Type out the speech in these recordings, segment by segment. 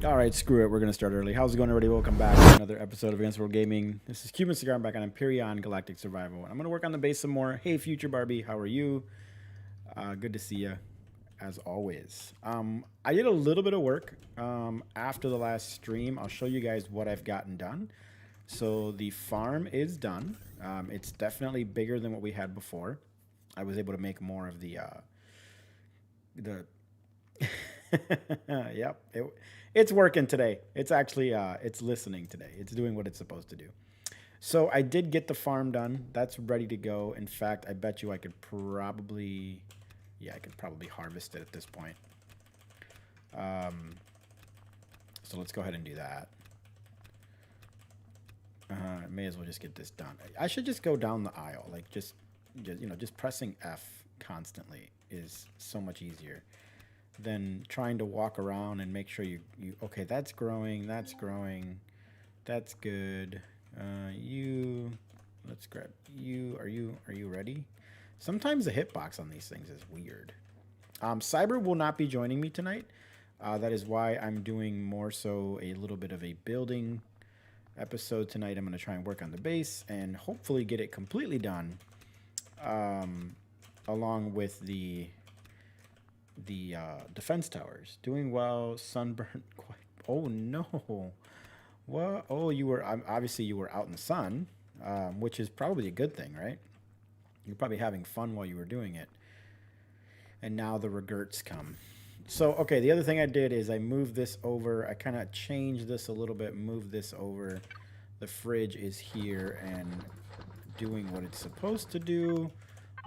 All right, screw it. We're going to start early. How's it going, everybody? Welcome back to another episode of Gaming. This is Cuban Cigar. I'm back on Empyrion, Galactic Survival. I'm going to work on the base some more. Hey, Future Barbie, how are you? Good to see you, as always. I did a little bit of work after the last stream. I'll show you guys what I've gotten done. So the farm is done. It's definitely bigger than what we had before. I was able to make more of the yep, it's working today. It's actually it's listening today. It's doing what it's supposed to do. So I did get the farm done. That's ready to go. In fact, I bet you I could probably, yeah, I could probably harvest it at this point. So let's go ahead and do that. May as well just get this done. I should just go down the aisle, like just just pressing F constantly is so much easier than trying to walk around and make sure you okay, that's growing, that's good. Let's grab you. Are you ready? Sometimes the hitbox on these things is weird. Cyber will not be joining me tonight. That is why I'm doing more so a little bit of a building episode tonight. I'm going to try and work on the base and hopefully get it completely done, along with the defense towers. Doing well. Sunburnt. Oh no. What? Oh, you were obviously you were out in the sun, which is probably a good thing, right? You're probably having fun while you were doing it. And now the regrets come. So, okay, the other thing I did is I moved this over. I kind of changed this a little bit, moved this over. The fridge is here and doing what it's supposed to do.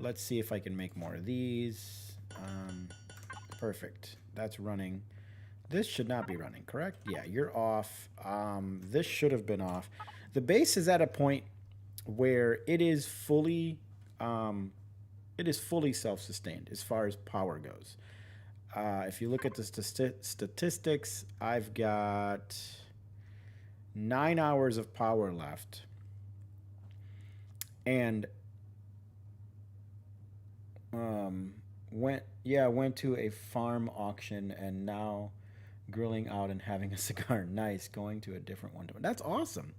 Let's see if I can make more of these. Perfect. That's running. This should not be running, correct? Yeah, you're off. This should have been off. The base is at a point where it is fully self-sustained as far as power goes. If you look at the statistics, I've got 9 hours of power left. And went to a farm auction and now grilling out and having a cigar. Nice. Going to a different one. That's awesome.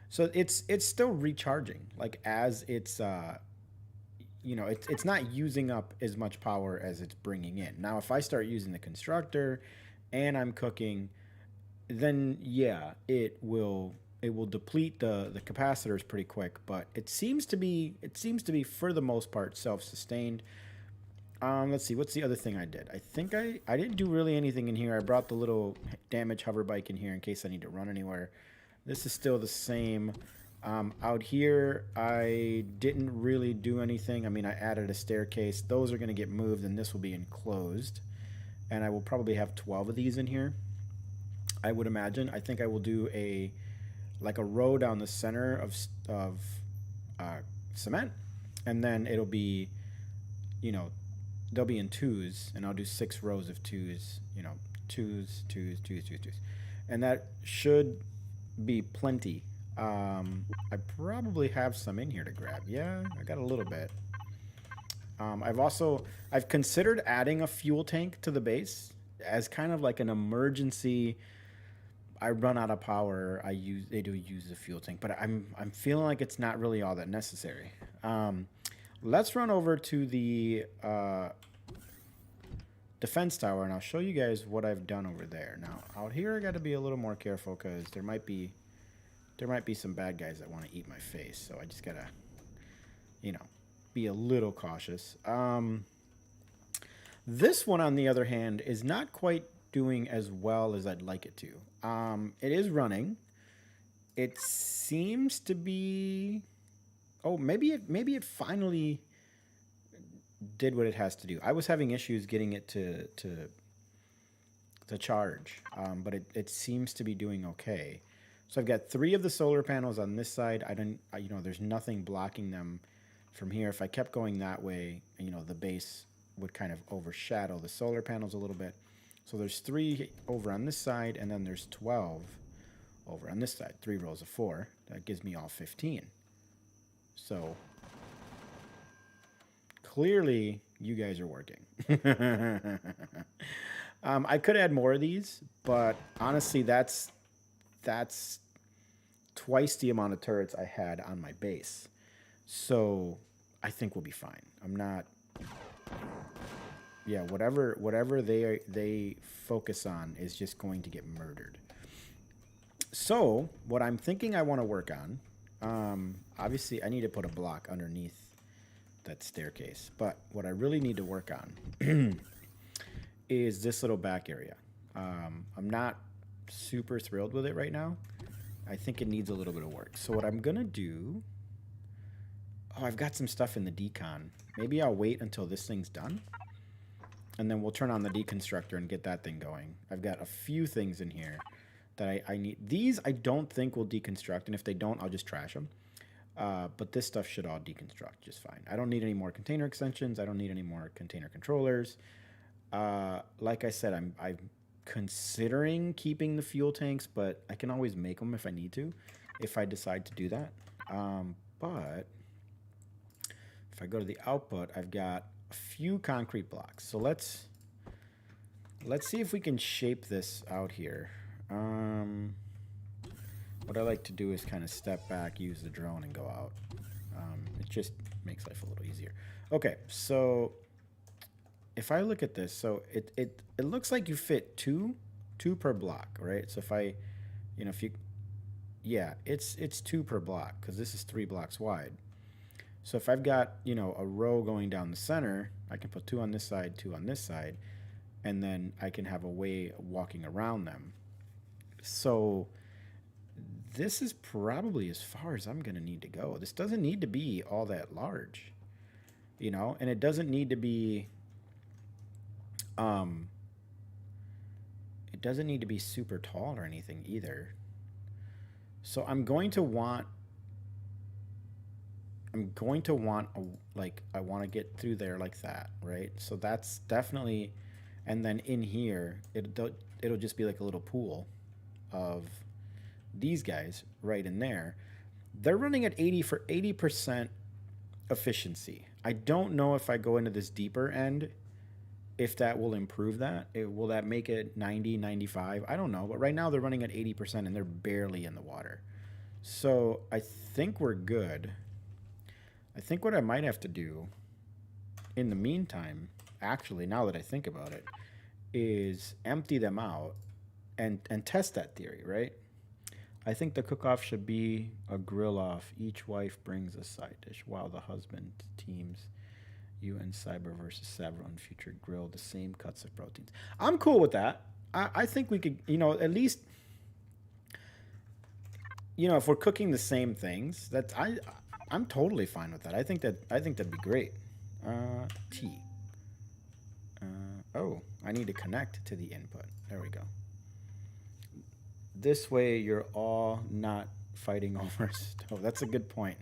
So it's still recharging. Like as it's it's not using up as much power as it's bringing in. Now if I start using the constructor and I'm cooking, then yeah, it will deplete the capacitors pretty quick, but it seems to be for the most part self-sustained. Let's see, what's the other thing I did? I think I didn't do really anything in here. I brought the little damage hover bike in here in case I need to run anywhere. This is still the same. Out here, I didn't really do anything. I mean, I added a staircase. Those are going to get moved, and this will be enclosed. And I will probably have 12 of these in here, I would imagine. I think I will do a row down the center of cement, and then it'll be, they'll be in twos, and I'll do 6 rows of twos, twos, and that should be plenty. I probably have some in here to grab. Yeah, I got a little bit. I've considered adding a fuel tank to the base as kind of like an emergency. I run out of power. They do use the fuel tank, but I'm feeling like it's not really all that necessary. Let's run over to the defense tower, and I'll show you guys what I've done over there. Now, out here, I got to be a little more careful because there might be some bad guys that want to eat my face. So I just gotta, be a little cautious. This one, on the other hand, is not quite doing as well as I'd like it to. It is running. It seems to be. Oh, maybe it finally did what it has to do. I was having issues getting it to charge, but it seems to be doing okay. So I've got 3 of the solar panels on this side. There's nothing blocking them from here. If I kept going that way, the base would kind of overshadow the solar panels a little bit. So there's 3 over on this side, and then there's 12 over on this side. 3 rows of 4. That gives me all 15. So clearly you guys are working. I could add more of these, but honestly, that's twice the amount of turrets I had on my base. So I think we'll be fine. I'm not. Yeah, whatever they focus on is just going to get murdered. So what I'm thinking I want to work on, obviously I need to put a block underneath that staircase. But what I really need to work on is this little back area. I'm not super thrilled with it right now. I think it needs a little bit of work. So what I'm gonna do, oh, I've got some stuff in the decon. Maybe I'll wait until this thing's done, and then we'll turn on the deconstructor and get that thing going. I've got a few things in here that I need. These I don't think will deconstruct, and if they don't, I'll just trash them. But this stuff should all deconstruct just fine. I don't need any more container extensions. I don't need any more container controllers. Like I said, I'm considering keeping the fuel tanks, but I can always make them if I need to, if I decide to do that. But if I go to the output, I've got a few concrete blocks. So let's see if we can shape this out here. What I like to do is kind of step back, use the drone, and go out. It just makes life a little easier. Okay, so if I look at this, so it looks like you fit two per block, right? So if I, if you, yeah, it's 2 per block because this is 3 blocks wide. So if I've got, a row going down the center, I can put 2 on this side, 2 on this side, and then I can have a way of walking around them. So this is probably as far as I'm going to need to go. This doesn't need to be all that large, and it doesn't need to be, it doesn't need to be super tall or anything either. So I'm going to want I want to get through there like that, right? So that's definitely, and then in here, it'll just be like a little pool of these guys right in there. They're running at 80% efficiency. I don't know if I go into this deeper end, if that will improve that. Will that make it 90, 95? I don't know. But right now they're running at 80% and they're barely in the water. So I think we're good. I think what I might have to do in the meantime, actually, now that I think about it, is empty them out and test that theory, right? I think the cook-off should be a grill-off. Each wife brings a side dish while the husband teams you and Cyber versus Savra on future grill the same cuts of proteins. I'm cool with that. I think we could, at least, if we're cooking the same things, I'm totally fine with that. I think that'd be great. T. Oh, I need to connect to the input. There we go. This way you're all not fighting over a stove. That's a good point.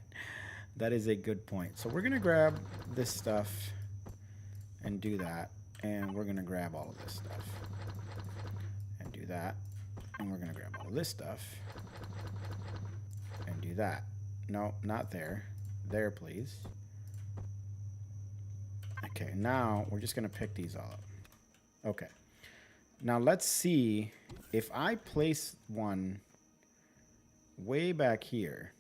That is a good point. So we're going to grab this stuff and do that. And we're going to grab all of this stuff and do that. And we're going to grab all of this stuff and do that. No, not there. There, please. Okay, now we're just going to pick these all up. Okay. Now let's see if I place one way back here.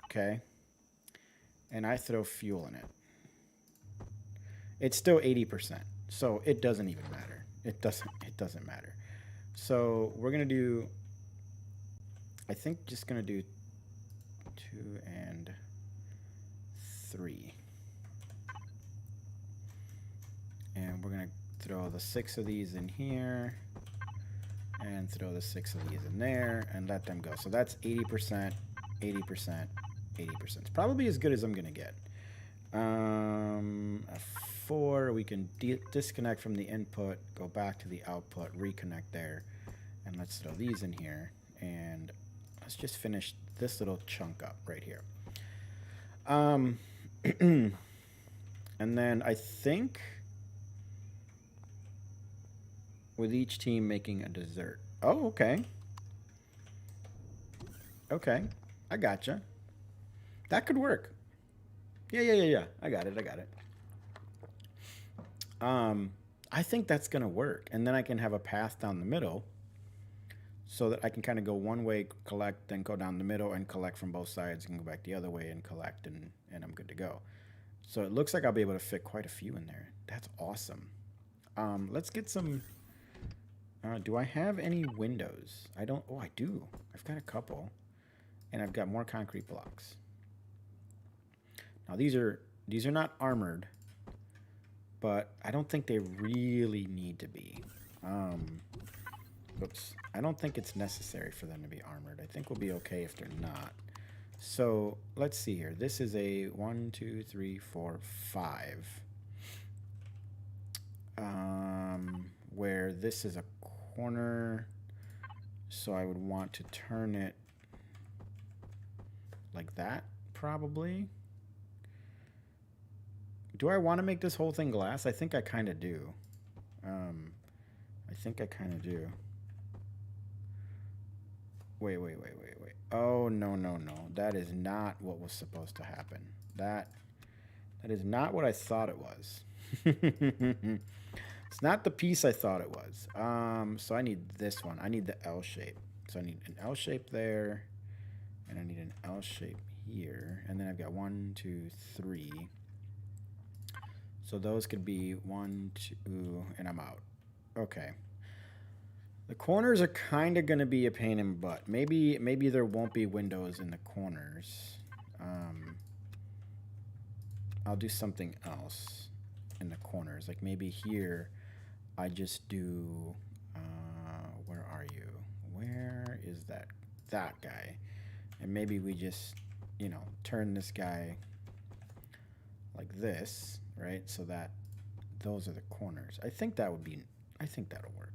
Okay. And I throw fuel in it. It's still 80%. So it doesn't even matter. It doesn't matter. So we're going to do, I think just going to do 2 and 3. And we're going to throw the 6 of these in here and throw the 6 of these in there and let them go. So that's 80%, 80%, 80%. It's probably as good as I'm going to get. A 4, we can disconnect from the input, go back to the output, reconnect there. And let's throw these in here. And let's just finish this little chunk up right here. And then I think with each team making a dessert. Oh, okay. Okay. I gotcha. That could work. Yeah. I got it. I think that's going to work. And then I can have a path down the middle so that I can kind of go one way, collect, then go down the middle and collect from both sides and go back the other way and collect, and I'm good to go. So it looks like I'll be able to fit quite a few in there. That's awesome. Let's get some... do I have any windows? I don't... Oh, I do. I've got a couple. And I've got more concrete blocks. Now, these are not armored, but I don't think they really need to be. Oops. I don't think it's necessary for them to be armored. I think we'll be okay if they're not. So, let's see here. This is a 1, 2, 3, 4, 5. Where this is a corner, so I would want to turn it like that, probably. Do I want to make this whole thing glass? I think I kind of do. I think I kind of do. Wait. Oh, no. That is not what was supposed to happen. That is not what I thought it was. It's not the piece I thought it was. So I need this one. I need the L shape. So I need an L shape there, and I need an L shape here, and then I've got 1, 2, 3. So those could be 1, 2, and I'm out. Okay. The corners are kind of going to be a pain in the butt. Maybe there won't be windows in the corners. I'll do something else in the corners. Like maybe here I just do... where are you? Where is that guy? And maybe we just, you know, turn this guy like this, right? So that those are the corners. I think that'll work.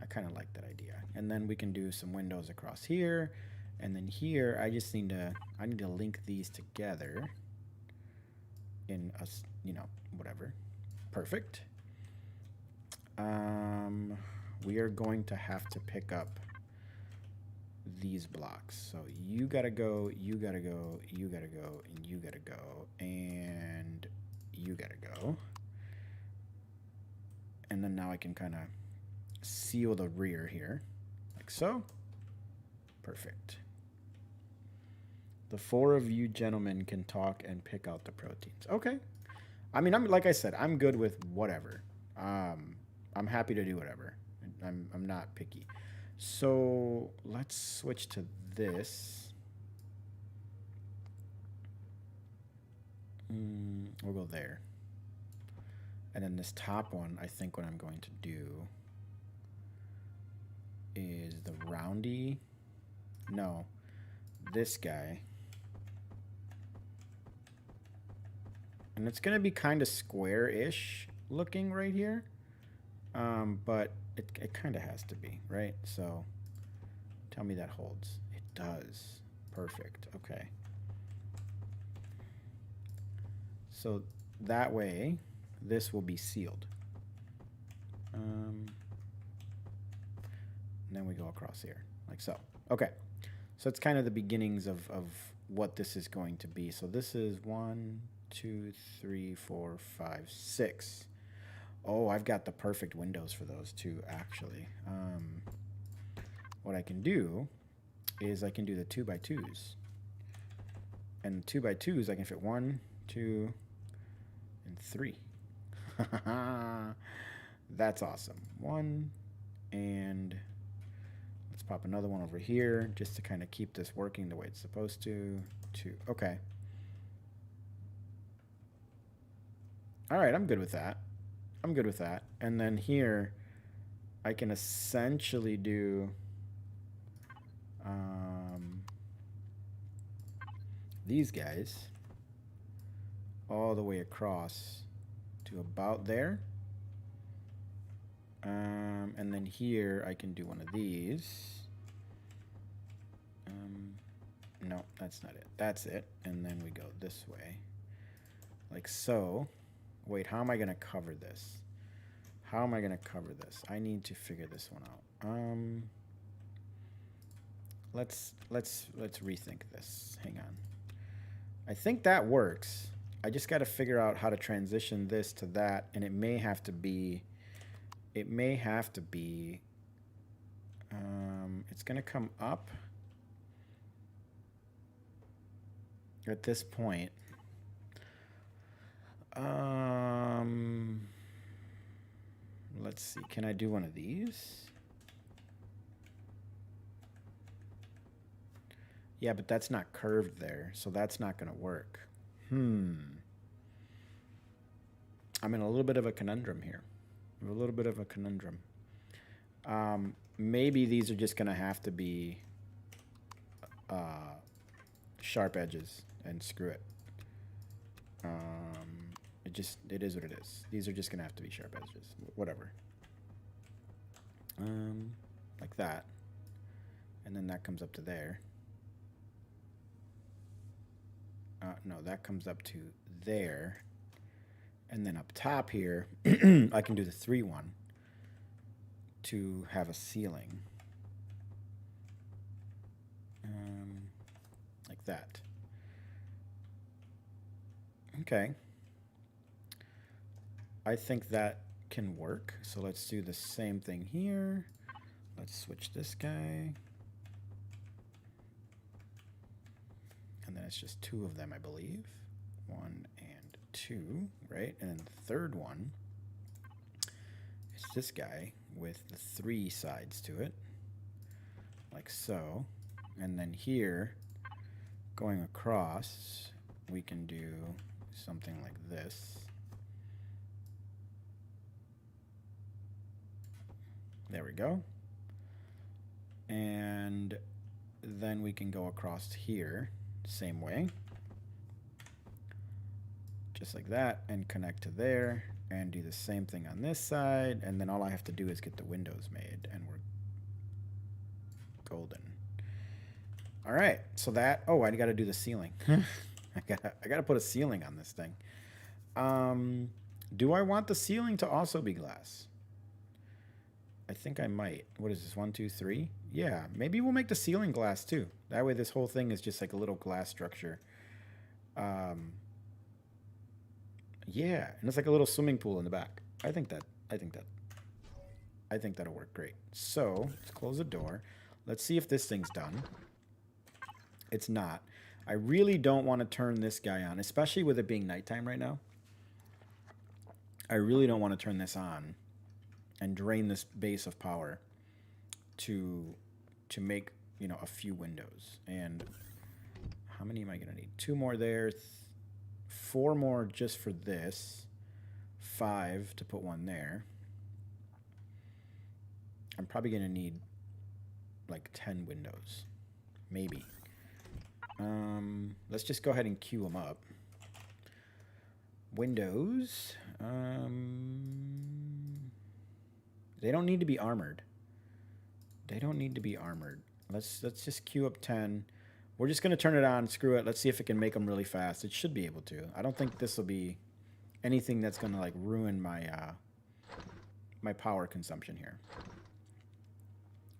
I kind of like that idea. And then we can do some windows across here. And then here, I need to link these together in a, you know, whatever. Perfect. We are going to have to pick up these blocks. So you gotta go, you gotta go, you gotta go, and you gotta go, and you gotta go. And then now I can kind of seal the rear here, like so. Perfect. The 4 of you gentlemen can talk and pick out the proteins. Okay. I mean, like I said, I'm good with whatever. I'm happy to do whatever. I'm not picky. So let's switch to this. We'll go there. And then this top one, I think what I'm going to do is the roundy. No, this guy. And it's going to be kind of square-ish looking right here. But it kind of has to be, right? So tell me that holds. It does. Perfect. Okay. So that way, this will be sealed. And then we go across here, like so. Okay. So it's kind of the beginnings of what this is going to be. So this is 1, 2, 3, 4, 5, 6. Oh, I've got the perfect windows for those too, actually. What I can do is I can do the 2x2s. And the 2x2s, I can fit 1, 2, and 3. That's awesome. 1, and let's pop another one over here just to kind of keep this working the way it's supposed to. 2. Okay. All right, I'm good with that. And then here, I can essentially do these guys all the way across to about there. And then here, I can do one of these. No, that's not it. That's it. And then we go this way, like so. Wait, how am I going to cover this? How am I going to cover this? I need to figure this one out. Let's rethink this. Hang on. I think that works. I just got to figure out how to transition this to that, and it may have to be, it's going to come up at this point. Let's see, can I do one of these? Yeah, but that's not curved there, so that's not going to work. I'm in a little bit of a conundrum here. Maybe these are just going to have to be sharp edges, and screw it. It is what it is. These are just going to have to be sharp edges. Whatever. Like that. And then that comes up to there. No, that comes up to there. And then up top here, I can do the 3-1 to have a ceiling. Like that. Okay. I think that can work. So let's do the same thing here. Let's switch this guy. And then it's just 2 of them, I believe. 1 and 2, right? And then the third one is this guy with the 3 sides to it. Like so. And then here, going across, we can do something like this. There we go. And then we can go across here, same way. Just like that, and connect to there, and do the same thing on this side, and then all I have to do is get the windows made, and we're golden. All right, so that, oh, I gotta do the ceiling. I gotta put a ceiling on this thing. Do I want the ceiling to also be glass? I think I might. What is this, 1, 2, 3? Yeah, maybe we'll make the ceiling glass too. That way this whole thing is just like a little glass structure. Yeah, and it's like a little swimming pool in the back. I think that'll work great. So let's close the door. Let's see if this thing's done. It's not. I really don't want to turn this guy on, especially with it being nighttime right now. I really don't want to turn this on and drain this base of power to make, you know, a few windows. And how many am I gonna need? 2 more there, 4 more just for this, 5 to put 1 there. I'm probably gonna need like 10 windows, maybe. Let's just go ahead and queue them up. Windows. They don't need to be armored. Let's just queue up 10. We're just gonna turn it on. Screw it. Let's see if it can make them really fast. It should be able to. I don't think this will be anything that's gonna like ruin my my power consumption here.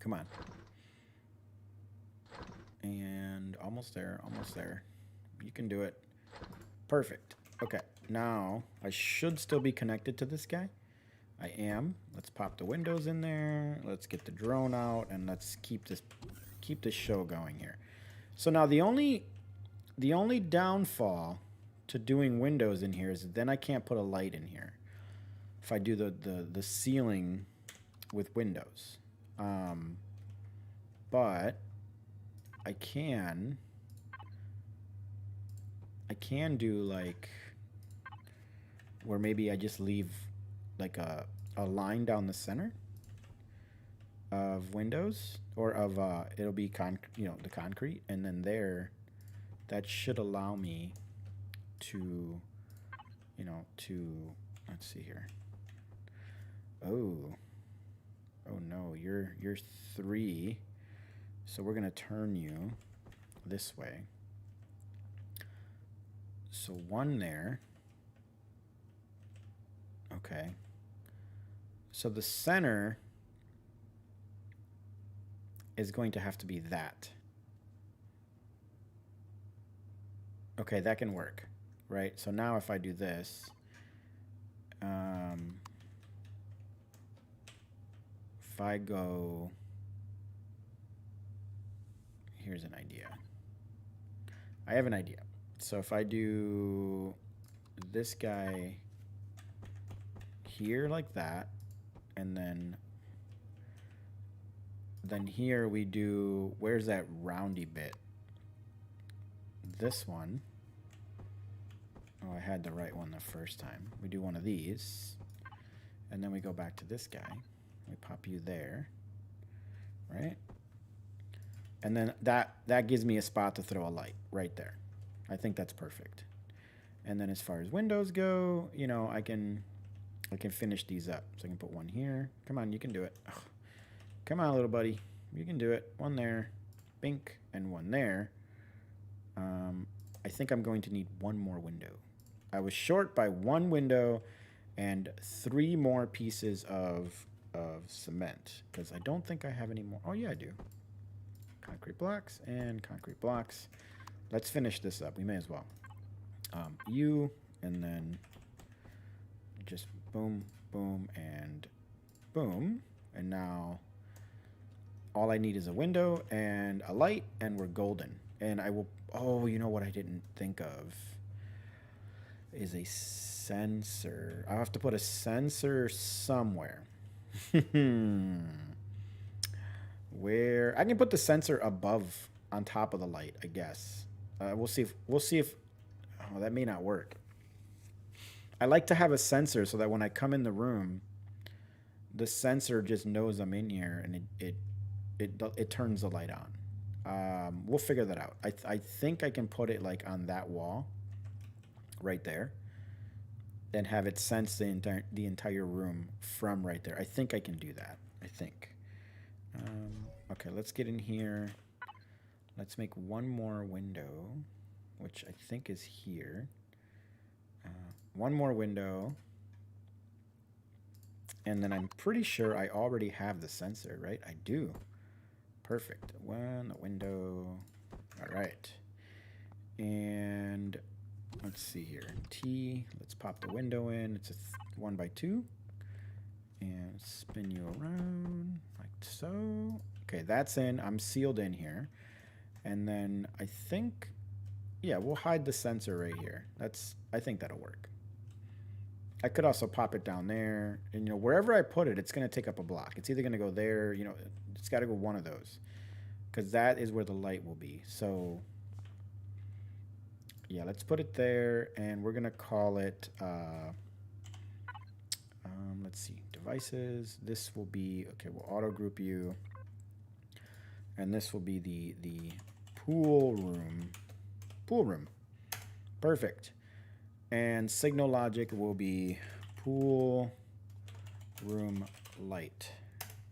Come on. And almost there. You can do it. Perfect. Okay. Now I should still be connected to this guy. I am. Let's pop the windows in there. Let's get the drone out, and let's keep this show going here. So now the only downfall to doing windows in here is then I can't put a light in here if I do the ceiling with windows. But I can do like where maybe I just leave like a line down the center of windows, or of it'll be the concrete, and then there, that should allow me to let's see here. Oh no, you're 3, so we're gonna turn you this way. So 1 there. Okay. So the center is going to have to be that. Okay, that can work. right? So now if I do this, if I go, here's an idea. I have an idea. So if I do this guy here like that, and then here we do, where's that roundy bit? This one. Oh, I had the right one the first time. We do one of these, and then we go back to this guy. We pop you there, right? And then that gives me a spot to throw a light right there. I think that's perfect. And then as far as windows go, you know, I can finish these up. So I can put one here. Come on, you can do it. Ugh. Come on, little buddy. You can do it. One there, bink, and one there. I think I'm going to need one more window. I was short by one window and 3 more pieces of cement, because I don't think I have any more. Oh, yeah, I do. Concrete blocks and concrete blocks. Let's finish this up. We may as well. You, and then just boom, boom, and boom. And now all I need is a window and a light, and we're golden. And I will, oh, you know what I didn't think of is a sensor. I'll have to put a sensor somewhere. Where I can put the sensor above, on top of the light, I guess. We'll see if oh, that may not work. I like to have a sensor so that when I come in the room, the sensor just knows I'm in here, and it turns the light on. We'll figure that out. I think I can put it like on that wall right there and have it sense the entire room from right there. I think I can do that. I think. Okay, let's get in here. Let's make one more window, which I think is here. One more window. And then I'm pretty sure I already have the sensor, right? I do. Perfect. One window. All right. And let's see here. T. Let's pop the window in. It's a 1 by 2. And spin you around like so. Okay, that's in. I'm sealed in here. And then I think, yeah, we'll hide the sensor right here. I think that'll work. I could also pop it down there. And, you know, wherever I put it, it's going to take up a block. It's either going to go there, you know, it's got to go one of those. Because that is where the light will be. So, yeah, let's put it there. And we're going to call it, let's see, devices. This will be, okay, we'll auto group you. And this will be the pool room. Pool room. Perfect. And signal logic will be pool room light.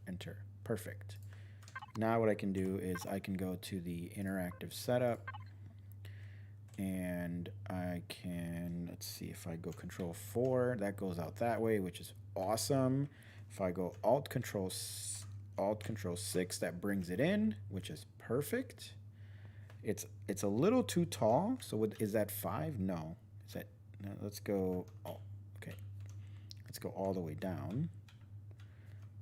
Enter. Perfect. Now what I can do is I can go to the interactive setup, and I can, let's see, if I go Control 4, that goes out that way, which is awesome. If I go Alt Control 6, that brings it in, which is perfect. It's a little too tall. So is that 5? No. Is that, no, let's go, oh, okay. Let's go all the way down.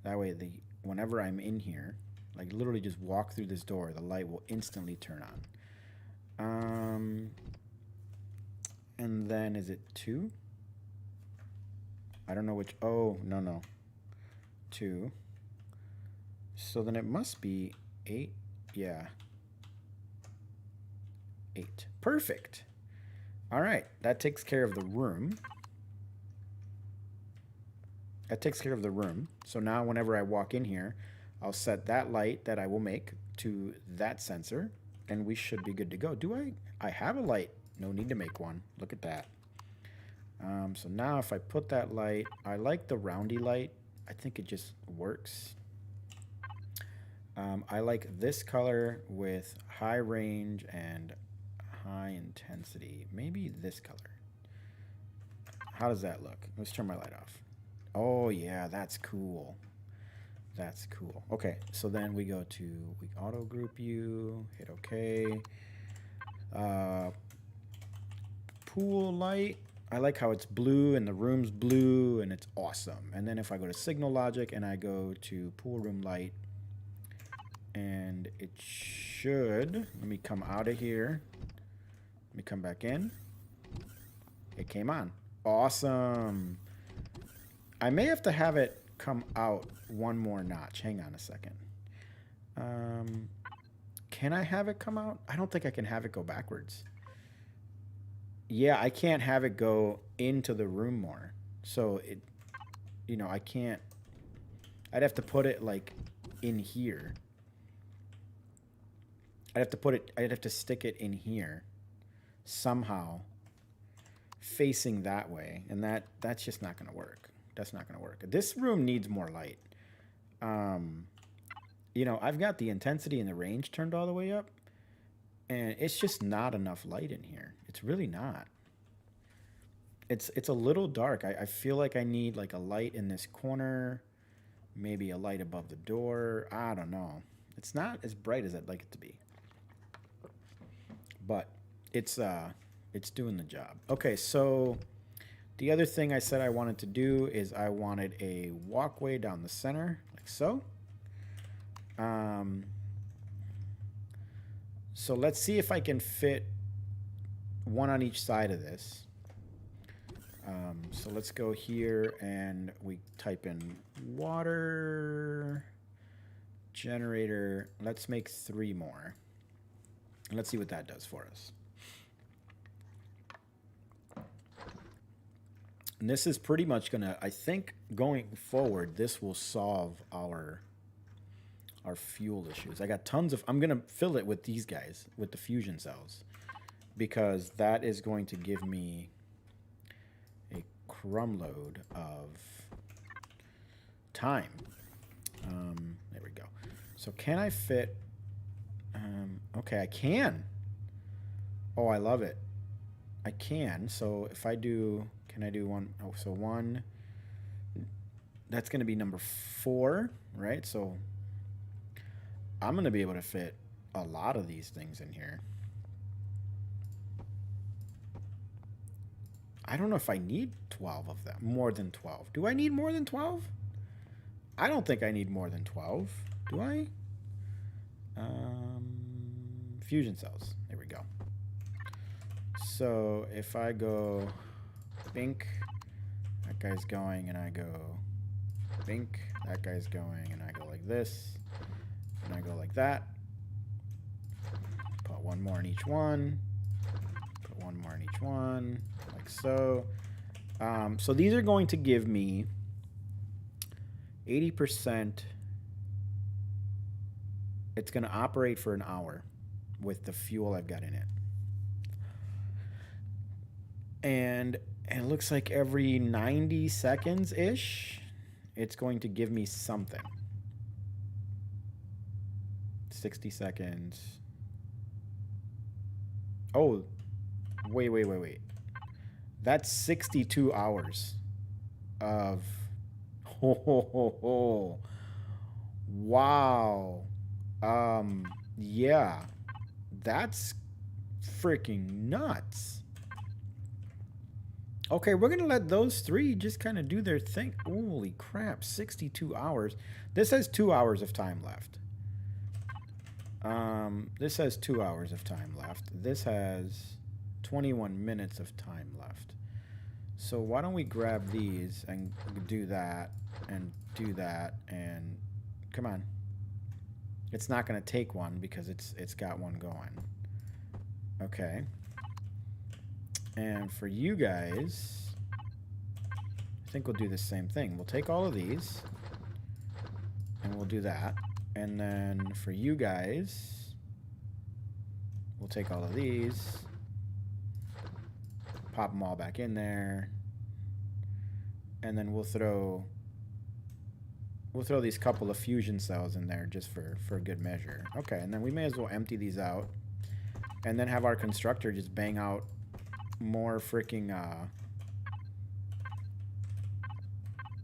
That way whenever I'm in here, like literally just walk through this door, the light will instantly turn on. And then is it 2? I don't know which, oh, no. 2. So then it must be 8. Yeah. 8. Perfect. All right. That takes care of the room. So now whenever I walk in here, I'll set that light that I will make to that sensor, and we should be good to go. I have a light. No need to make one. Look at that. So now if I put that light, I like the roundy light. I think it just works. I like this color with high range and high intensity. Maybe this color. How does that look? Let's turn my light off. Oh yeah, that's cool. That's cool. Okay, so then we go to, we auto group you, hit OK. pool light. I like how it's blue and the room's blue and it's awesome. And then if I go to signal logic and I go to pool room light, and it should, let me come out of here. Let me come back in. It came on. Awesome. I may have to have it come out one more notch. Hang on a second. Can I have it come out? I don't think I can have it go backwards. Yeah, I can't have it go into the room more. So it, you know, I can't. I'd have to put it like in here. I'd have to stick it in here somehow, facing that way, and that's just not going to work. That's not going to work. This room needs more light. You know, I've got the intensity and the range turned all the way up, and it's just not enough light in here. It's really not. It's a little dark. I feel like I need like a light in this corner, maybe a light above the door. I don't know. It's not as bright as I'd like it to be, but it's doing the job. Okay, so the other thing I said I wanted to do is I wanted a walkway down the center, like so. So let's see if I can fit one on each side of this. So let's go here and we type in water generator. Let's make 3 more. And let's see what that does for us. And this is pretty much gonna, I think going forward, this will solve our fuel issues. I got tons of, I'm gonna fill it with these guys, with the fusion cells, because that is going to give me a crumb load of time. There we go. So can I fit, okay, I can. Oh, I love it. I can. So if I do, can I do one? Oh, so 1, that's going to be number 4, right? So I'm going to be able to fit a lot of these things in here. I don't know if I need 12 of them, more than 12. Do I need more than 12? I don't think I need more than 12. Do I? Fusion cells. There we go. So if I go bink, that guy's going, and I go bink, that guy's going, and I go like this, and I go like that. Put 1 more in each one. Put 1 more in each one, like so. So these are going to give me 80%. It's going to operate for an hour with the fuel I've got in it. And it looks like every 90 seconds-ish, it's going to give me something. 60 seconds. Oh, wait. That's 62 hours of... Wow. Yeah. That's freaking nuts. Okay, we're going to let those 3 just kind of do their thing. Holy crap, 62 hours. This has 2 hours of time left. This has 2 hours of time left. This has 21 minutes of time left. So why don't we grab these and do that and do that and come on. It's not going to take one because it's got one going. Okay. And for you guys, I think we'll do the same thing. We'll take all of these and we'll do that. And then for you guys, we'll take all of these, pop them all back in there, and then we'll throw these couple of fusion cells in there just for good measure. Okay, and then we may as well empty these out and then have our constructor just bang out more freaking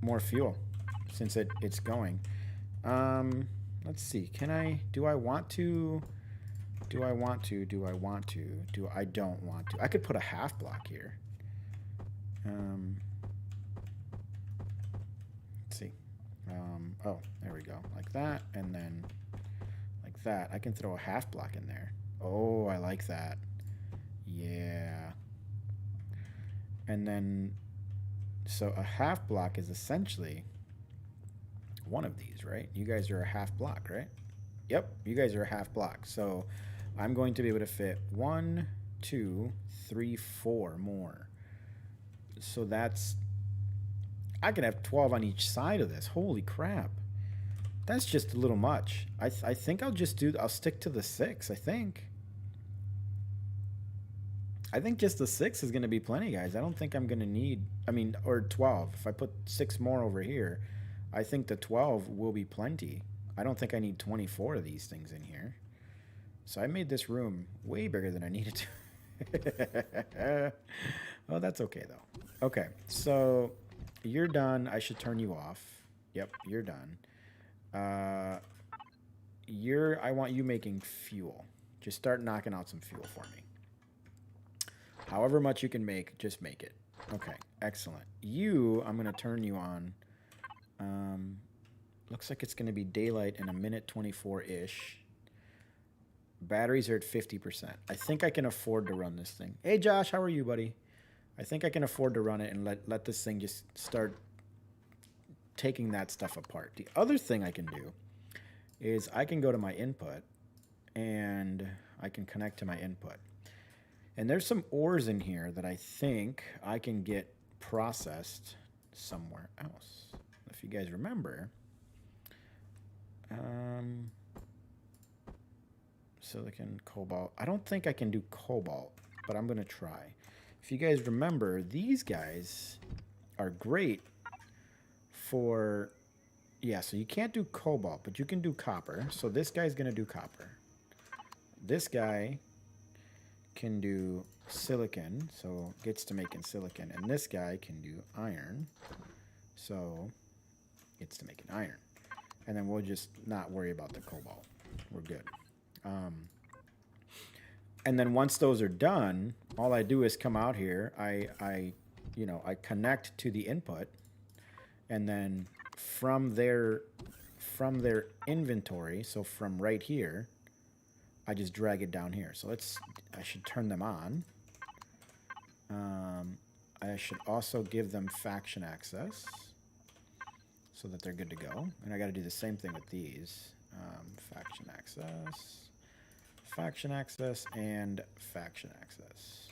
more fuel since it's going. Let's see, do I want to Do I want to? Do I want to? Do I don't want to? I could put a half block here. Let's see. Oh, there we go. Like that, and then like that. I can throw a half block in there. Oh, I like that. Yeah. And then, so a half block is essentially one of these, right? You guys are a half block, right? Yep, you guys are a half block. So I'm going to be able to fit 1, 2, 3, 4 more. So that's, I can have 12 on each side of this. Holy crap. That's just a little much. I think I'll just do, I'll stick to the 6, I think. I think just the 6 is going to be plenty, guys. I don't think I'm going to need, I mean, or 12. If I put 6 more over here, I think the 12 will be plenty. I don't think I need 24 of these things in here. So I made this room way bigger than I needed to. Well, that's okay, though. Okay, so you're done. I should turn you off. Yep, you're done. I want you making fuel. Just start knocking out some fuel for me. However much you can make, just make it. Okay, excellent. I'm going to turn you on. Looks like it's going to be daylight in a minute 24-ish. Batteries are at 50%. I think I can afford to run this thing. Hey, Josh, how are you, buddy? I think I can afford to run it and let this thing just start taking that stuff apart. The other thing I can do is I can go to my input, and I can connect to my input. And there's some ores in here that I think I can get processed somewhere else. If you guys remember, silicon, cobalt. I don't think I can do cobalt, but I'm going to try. If you guys remember, these guys are great for, yeah, so you can't do cobalt, but you can do copper. So this guy's going to do copper. This guy can do silicon, so gets to making silicon. And this guy can do iron, so gets to making iron. And then we'll just not worry about the cobalt. We're good. And then once those are done, all I do is come out here. I connect to the input, and then from their inventory, so from right here, I just drag it down here. So I should turn them on. I should also give them faction access so that they're good to go. And I got to do the same thing with these. Faction access, and faction access.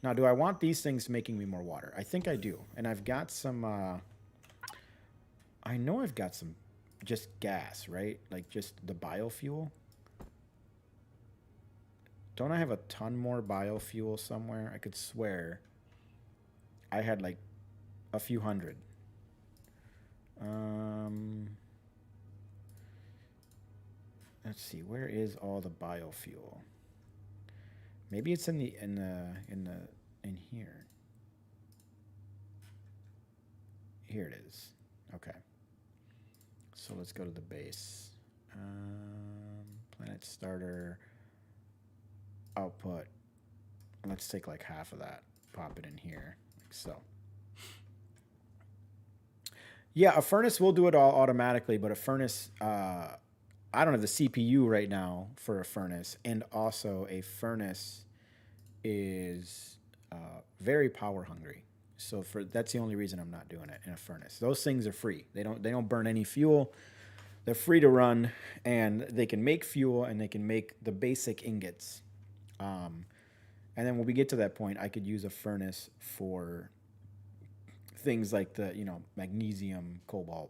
Now, do I want these things making me more water? I think I do. And I've got some, I know I've got some just gas, right? Like just the biofuel. Don't I have a ton more biofuel somewhere? I could swear I had like a few hundred. Let's see, where is all the biofuel? Maybe it's in here. Here it is. Okay. So let's go to the base. Planet starter. Output. Let's take like half of that. Pop it in here, like so. Yeah, a furnace will do it all automatically, but a furnace, I don't have the CPU right now for a furnace, and also a furnace is very power hungry. So that's the only reason I'm not doing it in a furnace. Those things are free. They don't burn any fuel. They're free to run, and they can make fuel, and they can make the basic ingots. And then when we get to that point, I could use a furnace for things like the, magnesium, cobalt,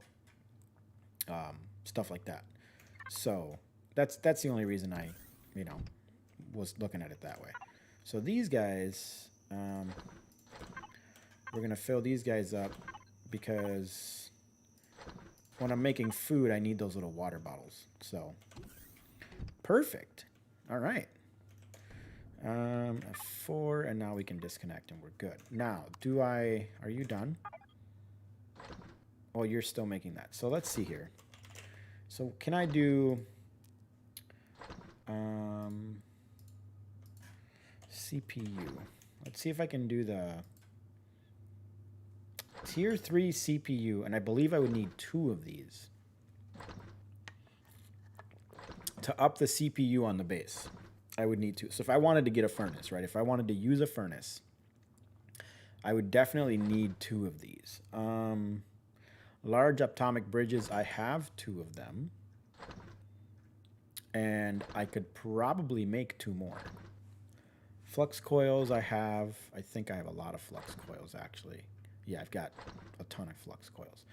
stuff like that. So that's the only reason I, was looking at it that way. So these guys, we're going to fill these guys up because when I'm making food, I need those little water bottles. So perfect. All right. 4, and now we can disconnect and we're good. Now, are you done? Oh, you're still making that. So let's see here. So can I do, CPU. Let's see if I can do the tier 3 CPU, and I believe I would need 2 of these to up the CPU on the base. I would need 2. So if I wanted to get a furnace, right? If I wanted to use a furnace, I would definitely need 2 of these. Large atomic bridges, I have 2 of them. And I could probably make 2 more. Flux coils, I think I have a lot of flux coils, actually. Yeah, I've got a ton of flux coils.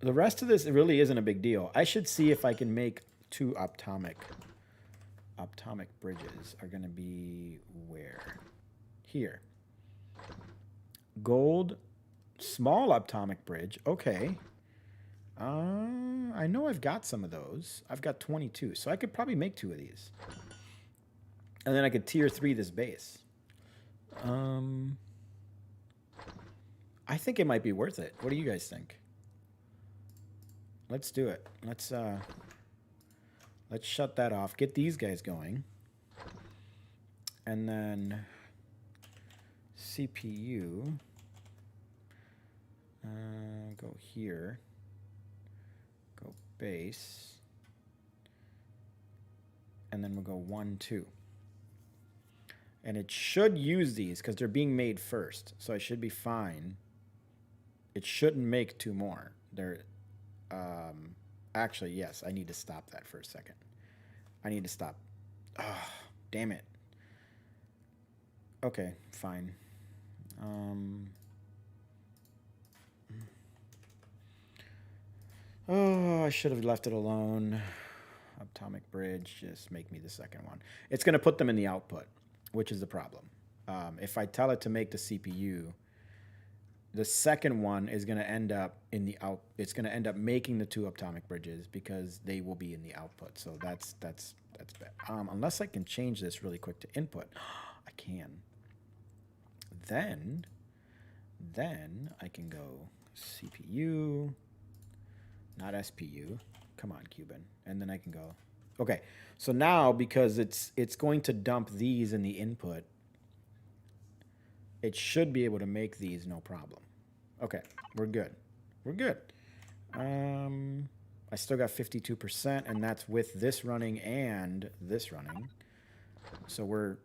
The rest of this, it really isn't a big deal. I should see if I can make 2 atomic bridges. Are going to be where? Here. Gold, small atomic bridge. Okay. I know I've got some of those. I've got 22, so I could probably make 2 of these. And then I could tier 3 this base. I think it might be worth it. What do you guys think? Let's do it. Let's shut that off. Get these guys going. And then CPU. Go here. Go base. And then we'll go 1, 2. And it should use these because they're being made first. So I should be fine. It shouldn't make 2 more. They're actually, yes, I need to stop that for a second. I need to stop. Oh, damn it. Okay, fine. Oh, I should have left it alone. Atomic bridge, just make me the second one. It's going to put them in the output, which is the problem. If I tell it to make the CPU, the second one is going to end up in the out. It's going to end up making the 2 atomic bridges because they will be in the output. So that's bad. Unless I can change this really quick to input, I can. Then I can go CPU, not SPU. Come on, Cuban. And then I can go. Okay. So now because it's going to dump these in the input, it should be able to make these no problem. Okay, we're good. We're good. I still got 52%, and that's with this running and this running. So we're...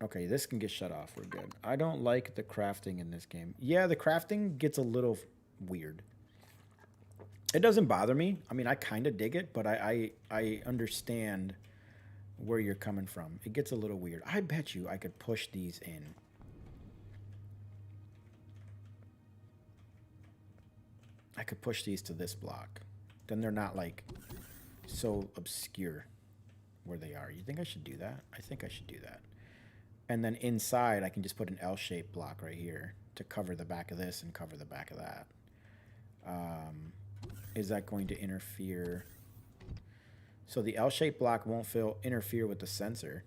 Okay, this can get shut off. We're good. I don't like the crafting in this game. Yeah, the crafting gets a little weird. It doesn't bother me. I mean, I kind of dig it, but I understand where you're coming from. It gets a little weird. I bet you I could push these in. I could push these to this block. Then they're not like so obscure where they are. You think I should do that? I think I should do that. And then inside I can just put an L-shaped block right here to cover the back of this and cover the back of that. Is that going to interfere? So the L-shaped block won't interfere with the sensor.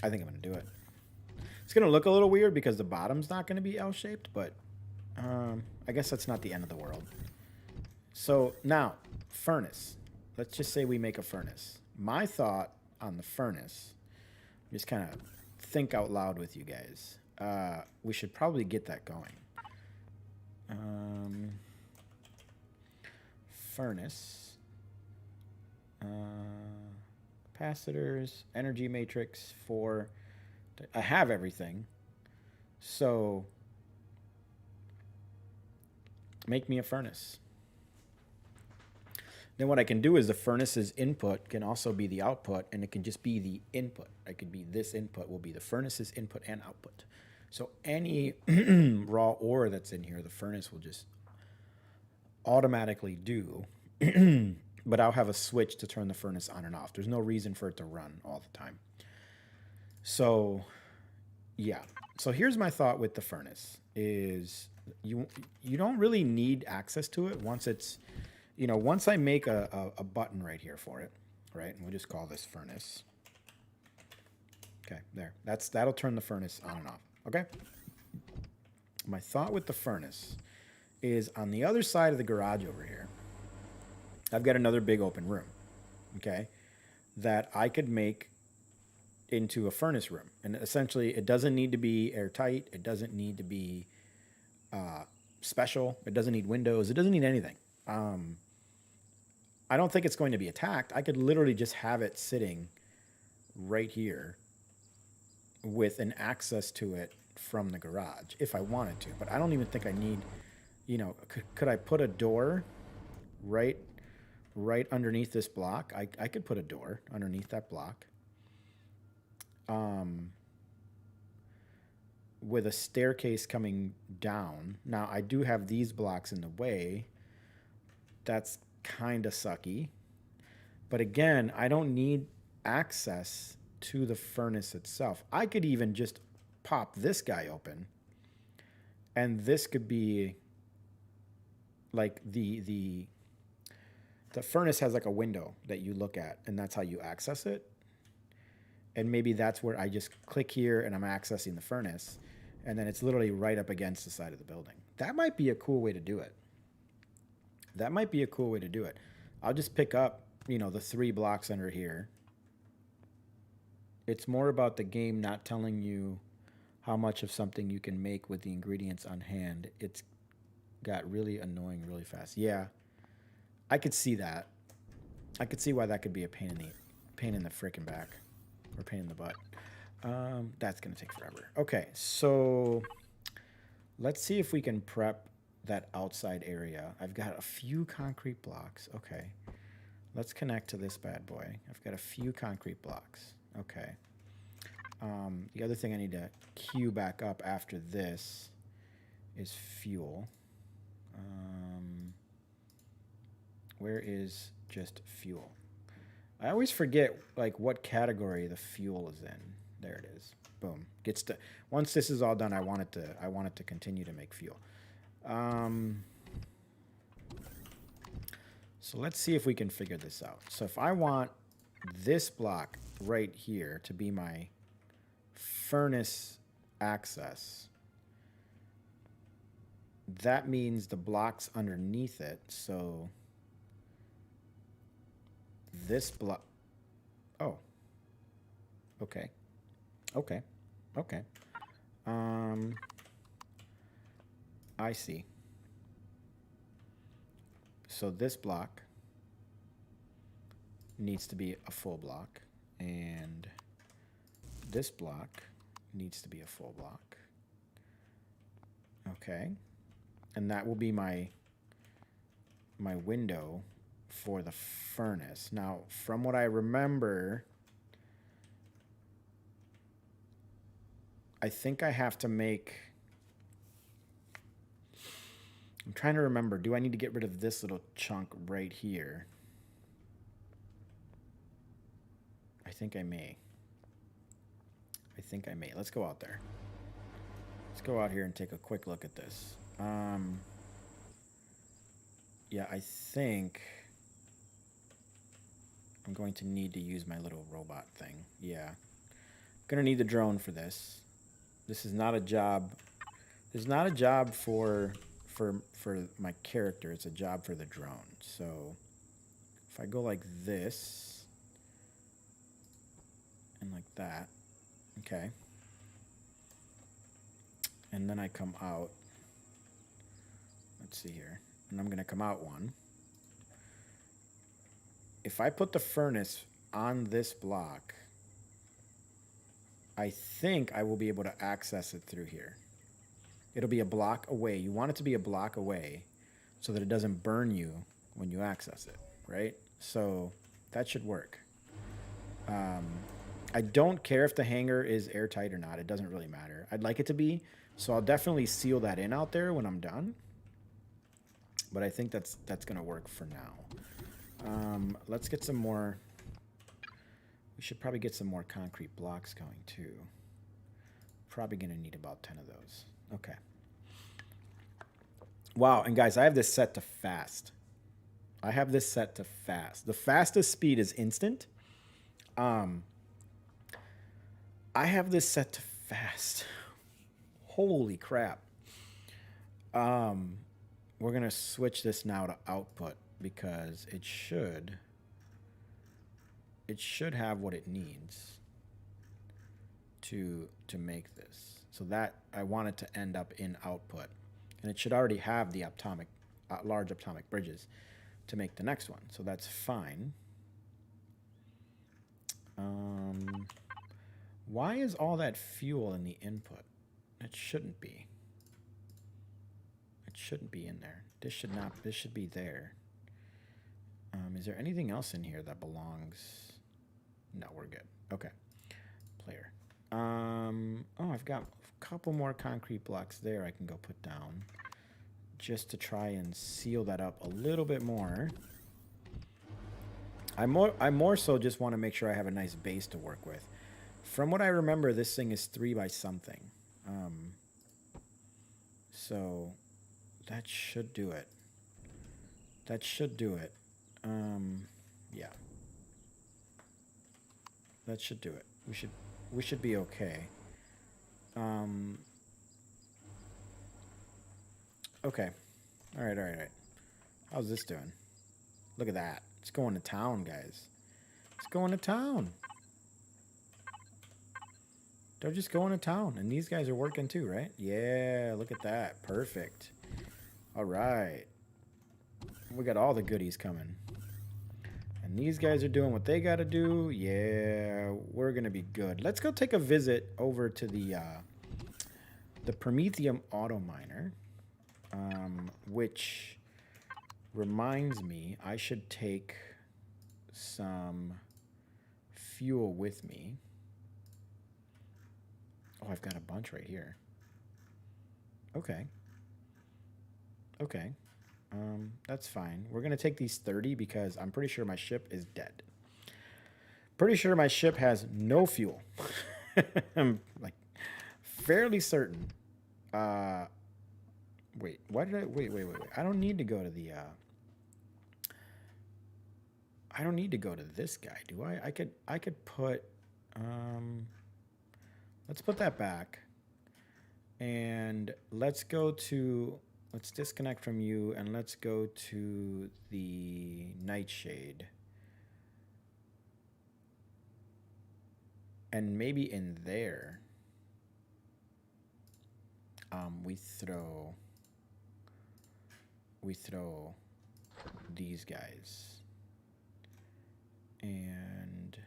I think I'm going to do it. It's going to look a little weird because the bottom's not going to be L-shaped, but I guess that's not the end of the world. So now, furnace. Let's just say we make a furnace. My thought on the furnace, just kind of think out loud with you guys. We should probably get that going. Furnace. Capacitors, energy matrix, 4... I have everything. So make me a furnace. Then what I can do is the furnace's input can also be the output, and it can just be the input. It could be this input will be the furnace's input and output. So any raw ore that's in here, the furnace will just automatically do. But I'll have a switch to turn the furnace on and off. There's no reason for it to run all the time. So, yeah. So here's my thought with the furnace is you don't really need access to it once it's, you know, once I make a button right here for it, right? And we'll just call this furnace. Okay, there. That'll turn the furnace on and off, okay? My thought with the furnace is on the other side of the garage over here, I've got another big open room, okay, that I could make into a furnace room. And essentially, it doesn't need to be airtight. It doesn't need to be special. It doesn't need windows. It doesn't need anything. I don't think it's going to be attacked. I could literally just have it sitting right here with an access to it from the garage if I wanted to. But I don't even think I need, you know, could I put a door right underneath this block? I could put a door underneath that block. With a staircase coming down. Now, I do have these blocks in the way. That's kind of sucky. But again, I don't need access to the furnace itself. I could even just pop this guy open. And this could be like the furnace has like a window that you look at, and that's how you access it. And maybe that's where I just click here and I'm accessing the furnace. And then it's literally right up against the side of the building. That might be a cool way to do it. That might be a cool way to do it. I'll just pick up, you know, the 3 blocks under here. It's more about the game not telling you how much of something you can make with the ingredients on hand. It's got really annoying really fast. Yeah, I could see that. I could see why that could be a pain in the frickin' back. Or pain in the butt. That's going to take forever. Okay, so let's see if we can prep that outside area. I've got a few concrete blocks. Okay, let's connect to this bad boy. I've got a few concrete blocks. Okay. The other thing I need to queue back up after this is fuel. Where is just fuel? I always forget like what category the fuel is in. There it is. Boom. Gets to once this is all done, I want it to continue to make fuel. So let's see if we can figure this out. So if I want this block right here to be my furnace access, that means the blocks underneath it. So this block. Oh. Okay. Okay. Okay. I see. So this block needs to be a full block, and this block needs to be a full block. Okay. And that will be my window for the furnace. Now, from what I remember, I think I have to make... I'm trying to remember. Do I need to get rid of this little chunk right here? I think I may. I think I may. Let's go out there. Let's go out here and take a quick look at this. Yeah, I think I'm going to need to use my little robot thing. Yeah. I'm going to need the drone for this. This is not a job. It's not a job for my character. It's a job for the drone. So if I go like this and like that, okay. And then I come out. Let's see here. And I'm going to come out one. If I put the furnace on this block, I think I will be able to access it through here. It'll be a block away. You want it to be a block away so that it doesn't burn you when you access it, right? So that should work. I don't care if the hangar is airtight or not. It doesn't really matter. I'd like it to be, so I'll definitely seal that in out there when I'm done. But I think that's going to work for now. Let's get some more... We should probably get some more concrete blocks going too. Probably going to need about 10 of those. Okay. Wow, and guys, I have this set to fast. I have this set to fast. The fastest speed is instant. I have this set to fast. Holy crap. We're going to switch this now to output because it should have what it needs to make this. So that I want it to end up in output, and it should already have the large atomic bridges to make the next one. So that's fine. Why is all that fuel in the input? It shouldn't be. It shouldn't be in there. This should be there. Is there anything else in here that belongs? No, we're good. Okay. Player. Oh, I've got a couple more concrete blocks there I can go put down just to try and seal that up a little bit more. I more so just want to make sure I have a nice base to work with. From what I remember, this thing is 3 by something. So that should do it. That should do it. Yeah. That should do it. We should be okay. Okay. All right. How's this doing? Look at that. It's going to town, guys. It's going to town. They're just going to town. And these guys are working too, right? Yeah, look at that. Perfect. All right. We got all the goodies coming. And these guys are doing what they got to do. Yeah, we're going to be good. Let's go take a visit over to the Promethium auto miner, which reminds me I should take some fuel with me. Oh, I've got a bunch right here. Okay. That's fine. We're going to take these 30 because I'm pretty sure my ship is dead. Pretty sure my ship has no fuel. I'm like fairly certain. Wait, why did I wait. I don't need to go to the I don't need to go to this guy, do I? I could put let's put that back. And let's disconnect from you and let's go to the Nightshade. And maybe in there, we throw these guys. And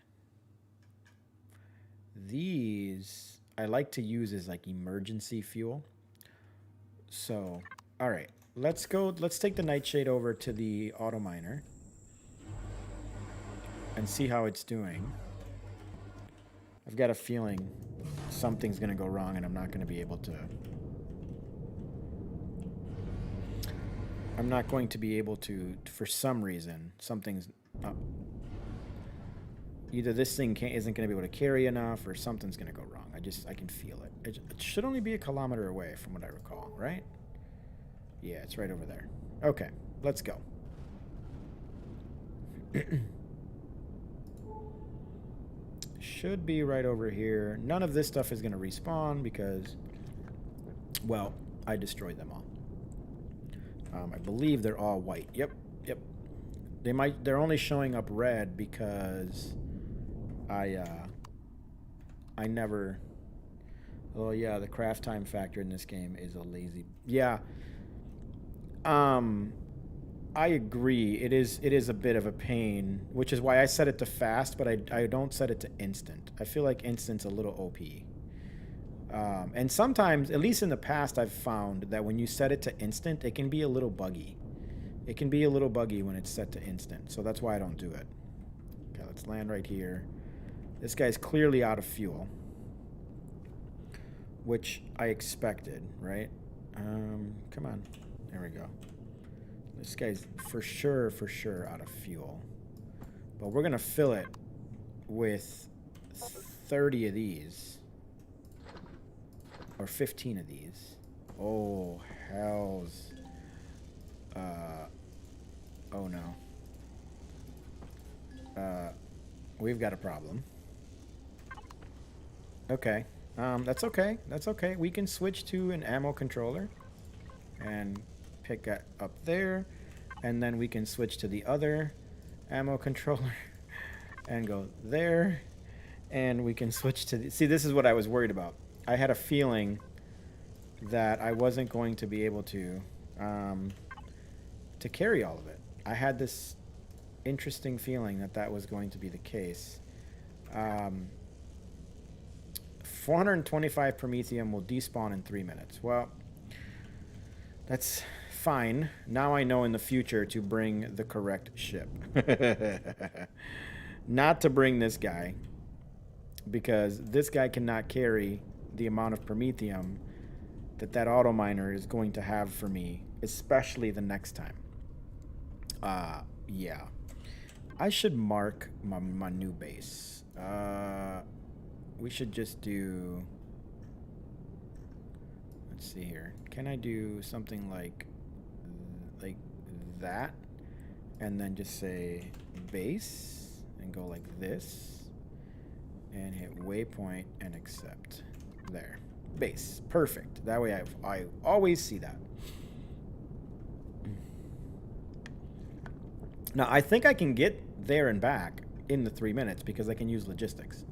these I like to use as like emergency fuel. So, all right, let's take the Nightshade over to the auto miner and see how it's doing. I've got a feeling something's going to go wrong and I'm not going to be able to. I'm not going to be able to, for some reason, something's up. Either this thing isn't going to be able to carry enough or something's going to go wrong. I can feel it. It should only be a kilometer away from what I recall, right? Yeah, it's right over there. Okay, let's go. Should be right over here. None of this stuff is going to respawn because, well, I destroyed them all. I believe they're all white. Yep. They're only showing up red because I never. Oh yeah, the craft time factor in this game is a lazy. Yeah. I agree. It is a bit of a pain, which is why I set it to fast, but I don't set it to instant. I feel like instant's a little OP. And sometimes, at least in the past, I've found that when you set it to instant, it can be a little buggy. It can be a little buggy when it's set to instant, so that's why I don't do it. Okay, let's land right here. This guy's clearly out of fuel, which I expected, right? Come on. There we go. This guy's for sure out of fuel. But we're going to fill it with 30 of these. Or 15 of these. Oh, hells. Oh no. We've got a problem. Okay. That's okay. That's okay. We can switch to an ammo controller and pick it up there. And then we can switch to the other ammo controller and go there. And we can switch to the... See, this is what I was worried about. I had a feeling that I wasn't going to be able to carry all of it. I had this interesting feeling that that was going to be the case. 425 Promethium will despawn in 3 minutes. Well, that's fine. Now I know in the future to bring the correct ship. Not to bring this guy, because this guy cannot carry the amount of Promethium that auto miner is going to have for me, especially the next time. Yeah. I should mark my new base. We should just do... Let's see here. Can I do something like that? And then just say base and go like this. And hit waypoint and accept. There. Base. Perfect. That way I always see that. Now, I think I can get there and back in the 3 minutes because I can use logistics.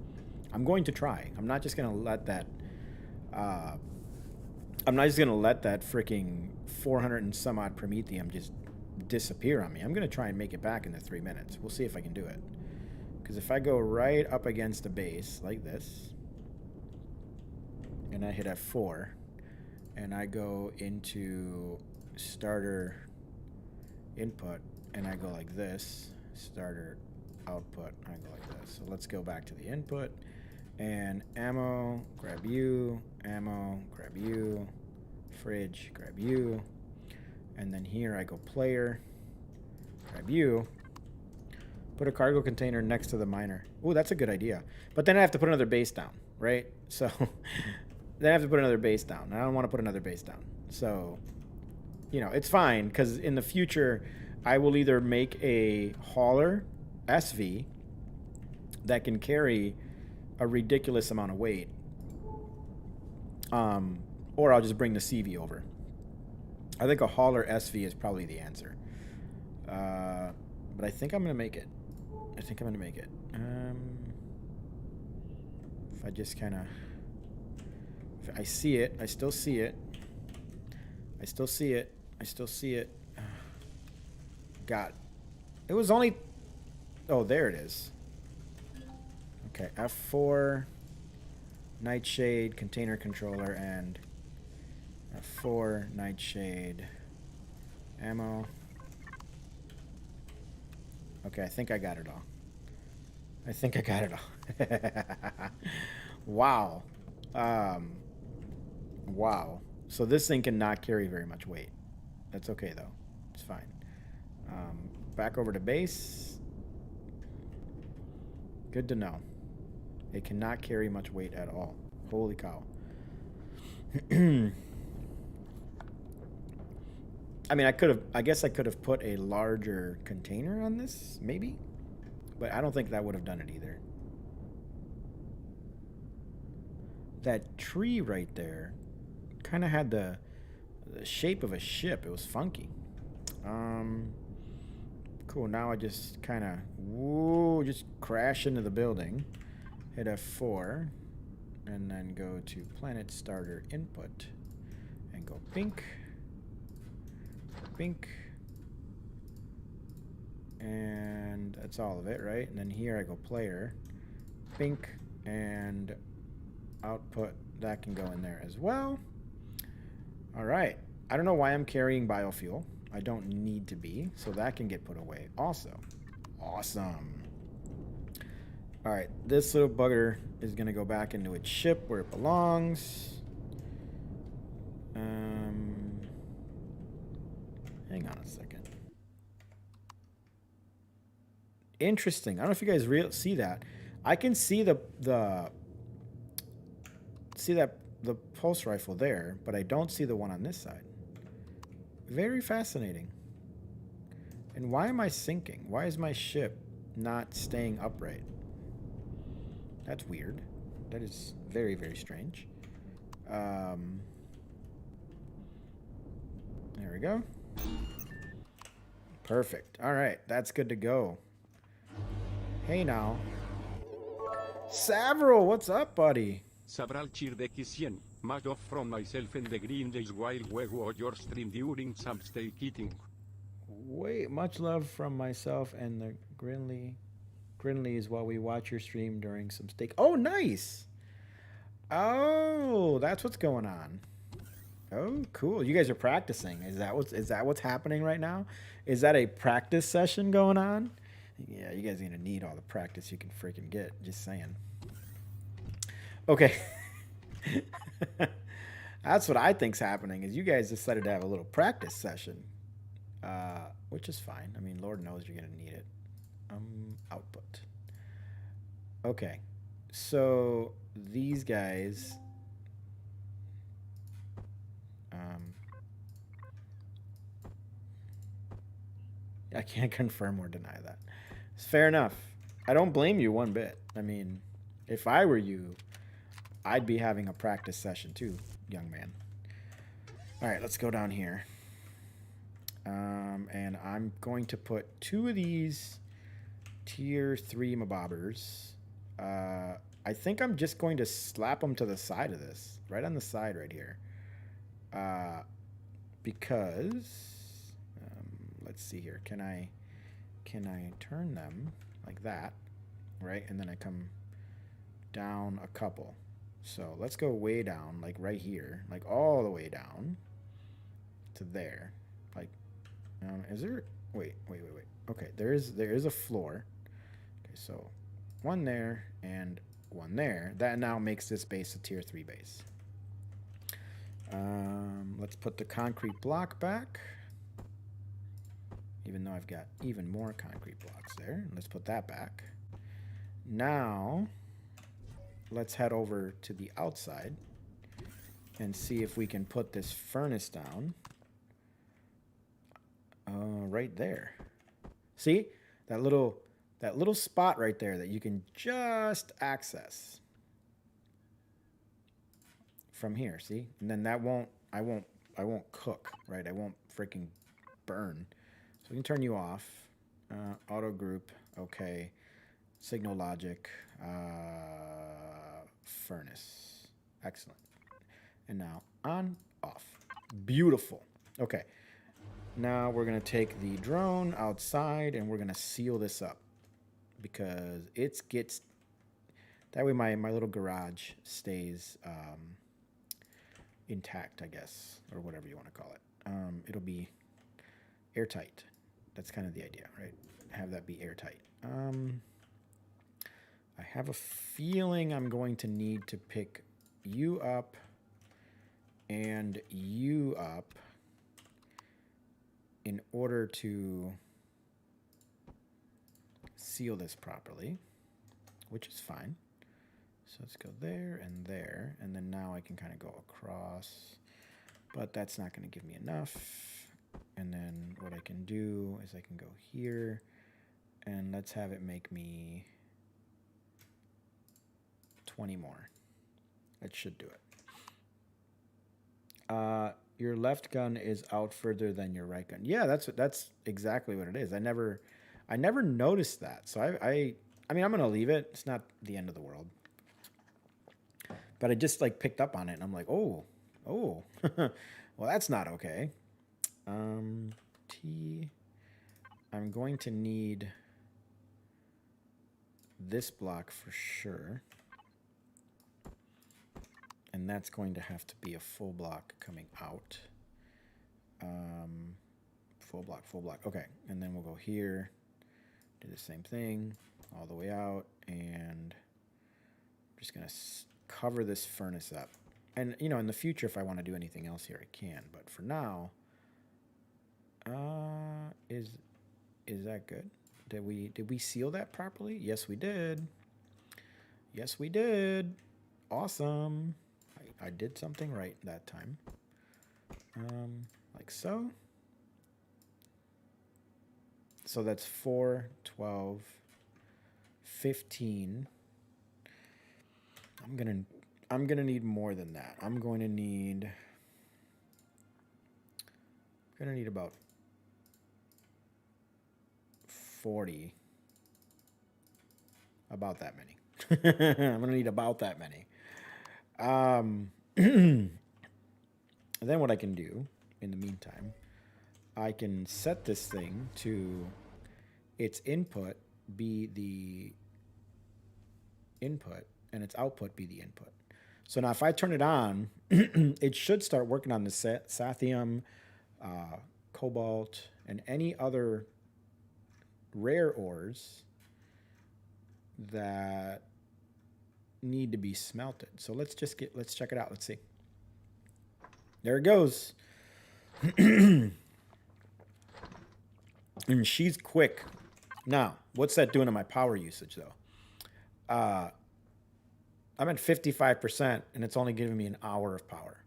I'm going to try. I'm not just going to let that... I'm not just going to let that freaking 400 and some odd Promethium just disappear on me. I'm going to try and make it back in the 3 minutes. We'll see if I can do it. Because if I go right up against a base like this, and I hit F4, and I go into starter input, and I go like this, starter output, I go like this. So let's go back to the input, and ammo, grab you, ammo, grab you, fridge, grab you, and then here I go player, grab you, put a cargo container next to the miner. Ooh, that's a good idea. But then I have to put another base down, right? So then I have to put another base down. I don't want to put another base down. So, you know, it's fine, because in the future, I will either make a hauler SV that can carry a ridiculous amount of weight, or I'll just bring the CV over. I think a hauler SV is probably the answer. But I think I'm going to make it. If I just kind of... I see it. I still see it. I still see it. God. It was only... Oh, there it is. Okay, F4, Nightshade, container controller, and F4, Nightshade, ammo. Okay, I think I got it all. Wow. Wow. So this thing cannot carry very much weight. That's okay, though. It's fine. Back over to base. Good to know. It cannot carry much weight at all. Holy cow. I mean, I guess I could have put a larger container on this, maybe. But I don't think that would have done it either. That tree right there kind of had the shape of a ship. It was funky. Cool, now I just kind of, just crash into the building. Hit F4, and then go to planet starter input, and go pink, and that's all of it, right? And then here I go player, pink, and output, that can go in there as well. All right, I don't know why I'm carrying biofuel. I don't need to be, so that can get put away also. Awesome. All right, this little bugger is going to go back into its ship where it belongs. Hang on a second. Interesting. I don't know if you guys see that. I can see the pulse rifle there, but I don't see the one on this side. Very fascinating. And why am I sinking? Why is my ship not staying upright? That's weird. That is very, very strange. There we go. Perfect. All right, that's good to go. Hey now. Savril, what's up, buddy? Several Chirdekisian, much off from myself in the green days while we watch your stream during some steak eating. Wait, much love from myself and the Grinleys while we watch your stream during some steak. Oh, nice. Oh, that's what's going on. Oh, cool. You guys are practicing. Is that what's happening right now? Is that a practice session going on? Yeah, you guys are gonna need all the practice you can freaking get. Just saying. Okay. That's what I think's happening. Is you guys decided to have a little practice session, which is fine. I mean, Lord knows you're gonna need it. Output. Okay, so these guys. I can't confirm or deny that. It's fair enough. I don't blame you one bit. I mean, if I were you, I'd be having a practice session too, young man. All right, let's go down here. And I'm going to put 2 of these tier 3 mabobbers. I think I'm just going to slap them to the side of this, right on the side right here. Because let's see here. Can I turn them like that, right? And then I come down a couple. So let's go way down, like right here, like all the way down to there. Like, is there? Wait. Okay, there is a floor. Okay, so 1 there and 1 there. That now makes this base a tier 3 base. Let's put the concrete block back. Even though I've got even more concrete blocks there. Let's put that back. Now, let's head over to the outside and see if we can put this furnace down. Right there. See? That little spot right there that you can just access from here, see? And then I won't cook, right? I won't freaking burn. So we can turn you off. Auto group, okay. Signal logic, furnace. Excellent. And now on, off. Beautiful. Okay. Now we're going to take the drone outside and we're going to seal this up because it gets, that way my little garage stays intact, I guess, or whatever you want to call it. It'll be airtight. That's kind of the idea, right? Have that be airtight. I have a feeling I'm going to need to pick you up and you up in order to seal this properly, which is fine. So let's go there, and then now I can kind of go across, but that's not going to give me enough. And then what I can do is I can go here, and let's have it make me 20 more. That should do it. Your left gun is out further than your right gun. Yeah, that's exactly what it is. I never noticed that. So I mean, I'm gonna leave it. It's not the end of the world. But I just like picked up on it, and I'm like, oh, well, that's not okay. T. I'm going to need this block for sure. And that's going to have to be a full block coming out. Full block. Okay, and then we'll go here, do the same thing, all the way out, and I'm just going to cover this furnace up. And, you know, in the future, if I want to do anything else here, I can. But for now, is that good? Did we seal that properly? Yes, we did. Yes, we did. Awesome. I did something right that time. Like so. So that's 4, 12, 15. I'm gonna need more than that. I'm going to need about 40. About that many. I'm going to need about that many. Then what I can do in the meantime, I can set this thing to its input be the input and its output be the input. So now if I turn it on, it should start working on the Sathium, Cobalt, and any other rare ores that need to be smelted. So let's check it out. Let's see. There it goes. And she's quick. Now, what's that doing to my power usage though? I'm at 55% and it's only giving me an hour of power.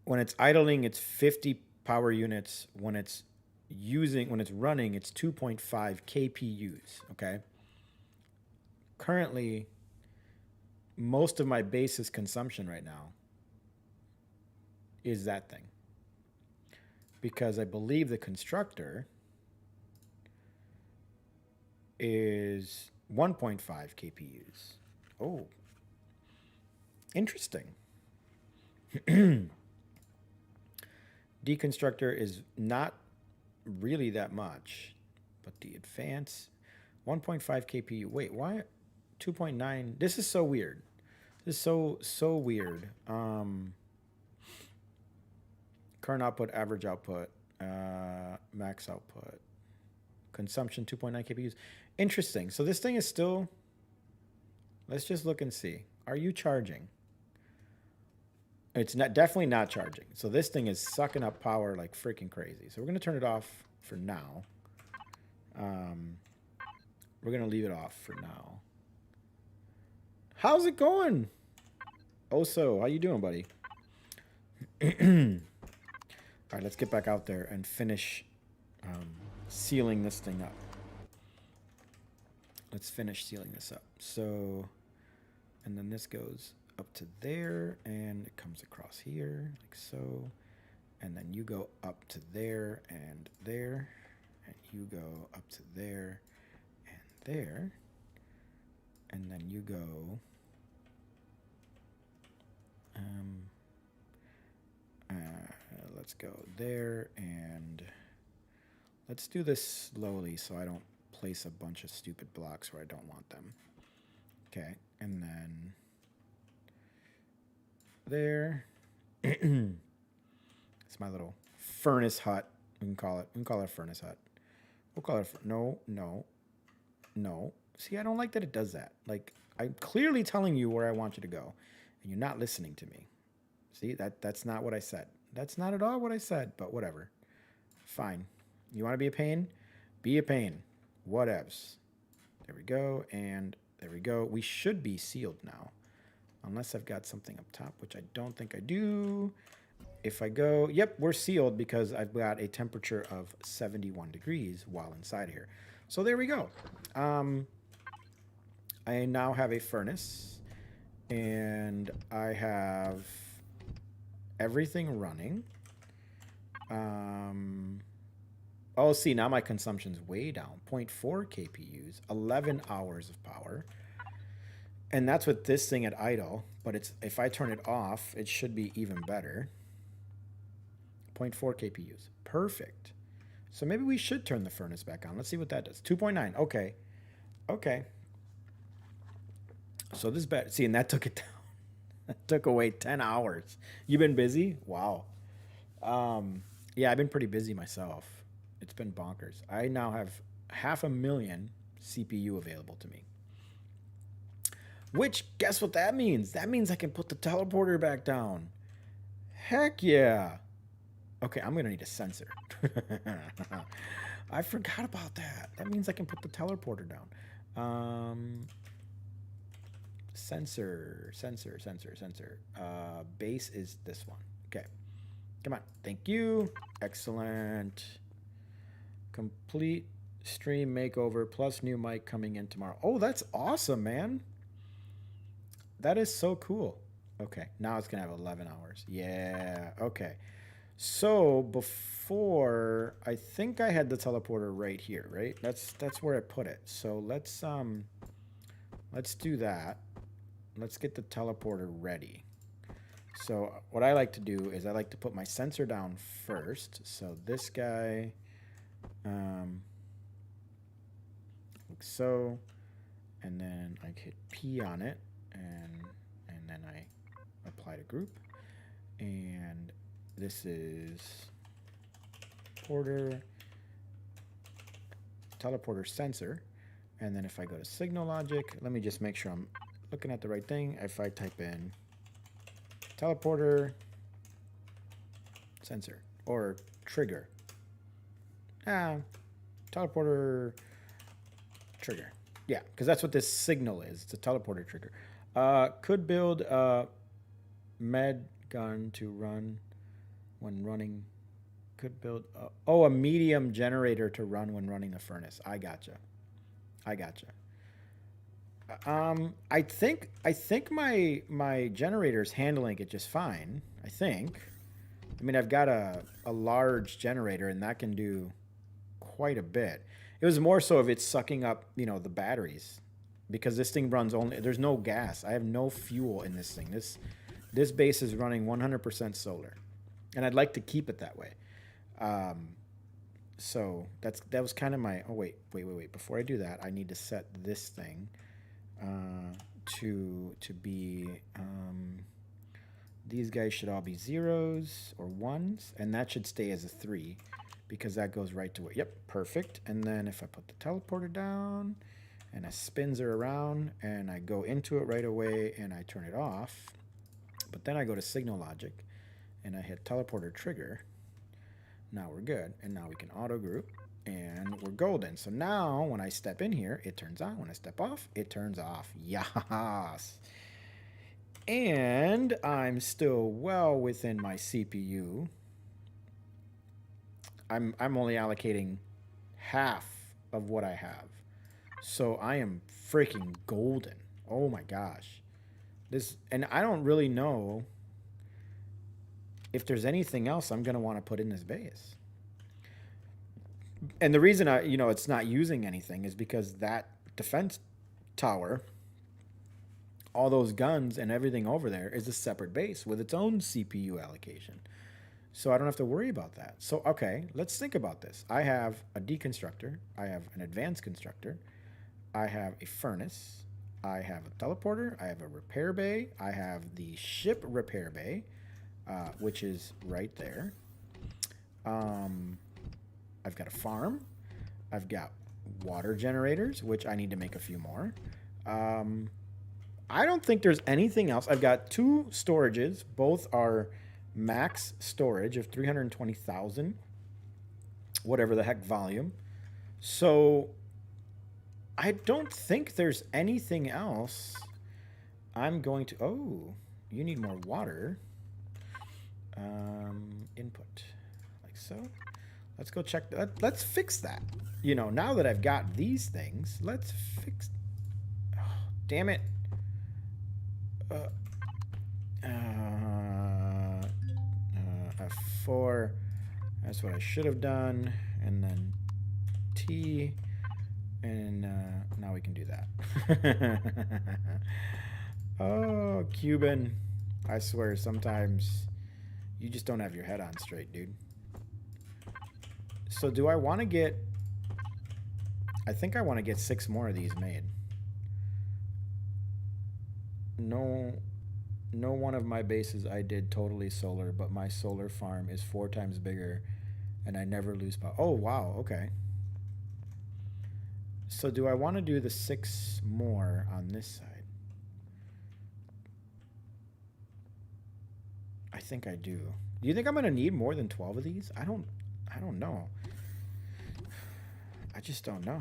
When it's idling, it's 50 power units. When it's running, it's 2.5 kPUs, okay? Currently, most of my basis consumption right now is that thing. Because I believe the constructor is 1.5 kPUs. Oh, interesting. Deconstructor is not really that much, but the advance 1.5 kPu. Wait, why 2.9? This is so weird. This is so weird. Current output, average output, max output, consumption 2.9 kPus. Interesting. So this thing is still. Let's just look and see. Are you charging? It's definitely not charging. So this thing is sucking up power like freaking crazy. So we're going to turn it off for now. We're going to leave it off for now. How's it going? Oso, how you doing, buddy? All right, let's get back out there and finish sealing this thing up. Let's finish sealing this up. So, and then this goes up to there, and it comes across here, like so. And then you go up to there, and there. And you go up to there, and there. And then you go... let's go there, and let's do this slowly so I don't place a bunch of stupid blocks where I don't want them. Okay, and then there. It's my little furnace hut. We can call it. We can call it a furnace hut. We'll call it. No. See, I don't like that it does that. Like, I'm clearly telling you where I want you to go, and you're not listening to me. See, that's not what I said. That's not at all what I said, but whatever. Fine. You want to be a pain? Be a pain. Whatevs. There we go, and there we go. We should be sealed now. Unless I've got something up top, which I don't think I do. If I go, yep, we're sealed because I've got a temperature of 71 degrees while inside here. So there we go. I now have a furnace, and I have everything running. Oh, see, now my consumption's way down. 0.4 kPUs, 11 hours of power. And that's with this thing at idle, but it's if I turn it off, it should be even better. 0.4 kPUs. Perfect. So maybe we should turn the furnace back on. Let's see what that does. 2.9. Okay. Okay. So this is better. See, and that took it down. That took away 10 hours. You been busy? Wow. Yeah, I've been pretty busy myself. It's been bonkers. I now have 500,000 CPU available to me. Which, guess what that means? That means I can put the teleporter back down. Heck yeah. Okay, I'm going to need a sensor. I forgot about that. That means I can put the teleporter down. Sensor. Base is this one. Okay. Come on. Thank you. Excellent. Complete stream makeover plus new mic coming in tomorrow. Oh, that's awesome, man. That is so cool. Okay, now it's going to have 11 hours. Yeah, okay. So before, I think I had the teleporter right here, right? That's where I put it. So let's do that. Let's get the teleporter ready. So what I like to do is I like to put my sensor down first. So this guy, like so, and then I hit P on it, and then I apply to group, and this is teleporter sensor, and then if I go to signal logic, let me just make sure I'm looking at the right thing. If I type in teleporter sensor or trigger, teleporter trigger, yeah, because that's what this signal is. It's a teleporter trigger. Could build a med gun to run when running. Could build a medium generator to run when running the furnace. I gotcha. I think my generator's handling it just fine. I think. I mean, I've got a large generator, and that can do quite a bit. It was more so if it's sucking up, the batteries, because this thing runs only. There's no gas. I have no fuel in this thing. This base is running 100% solar, and I'd like to keep it that way. So that was kind of my. Oh wait. Before I do that, I need to set this thing to be. These guys should all be zeros or ones, and that should stay as a 3 because that goes right to it. Yep, perfect. And then if I put the teleporter down and I spins her around and I go into it right away and I turn it off, but then I go to signal logic and I hit teleporter trigger. Now we're good, and now we can auto group, and we're golden. So now when I step in here, it turns on. When I step off, it turns off. Yes. And I'm still well within my CPU. I'm only allocating half of what I have. So I am freaking golden. Oh my gosh. And I don't really know if there's anything else I'm going to want to put in this base. And the reason it's not using anything is because that defense tower, all those guns and everything over there, is a separate base with its own CPU allocation. So I don't have to worry about that. So, okay, let's think about this. I have a deconstructor. I have an advanced constructor. I have a furnace. I have a teleporter. I have a repair bay. I have the ship repair bay, which is right there. I've got a farm. I've got water generators, which I need to make a few more. I don't think there's anything else. I've got 2 storages. Both are max storage of 320,000, whatever the heck volume. So I don't think there's anything else I'm going to... Oh, you need more water. Input, like so. Let's go check that. Let's fix that. Now that I've got these things, let's fix... Oh, damn it. F4. That's what I should have done. And then T. And now we can do that. Oh, Cuban. I swear, sometimes you just don't have your head on straight, dude. So do I want to get... I think I want to get 6 more of these made. No one of my bases I did totally solar, but my solar farm is 4 times bigger, and I never lose power. Oh, wow, okay. So do I want to do the 6 more on this side? I think I do. Do you think I'm going to need more than 12 of these? I don't know. I just don't know.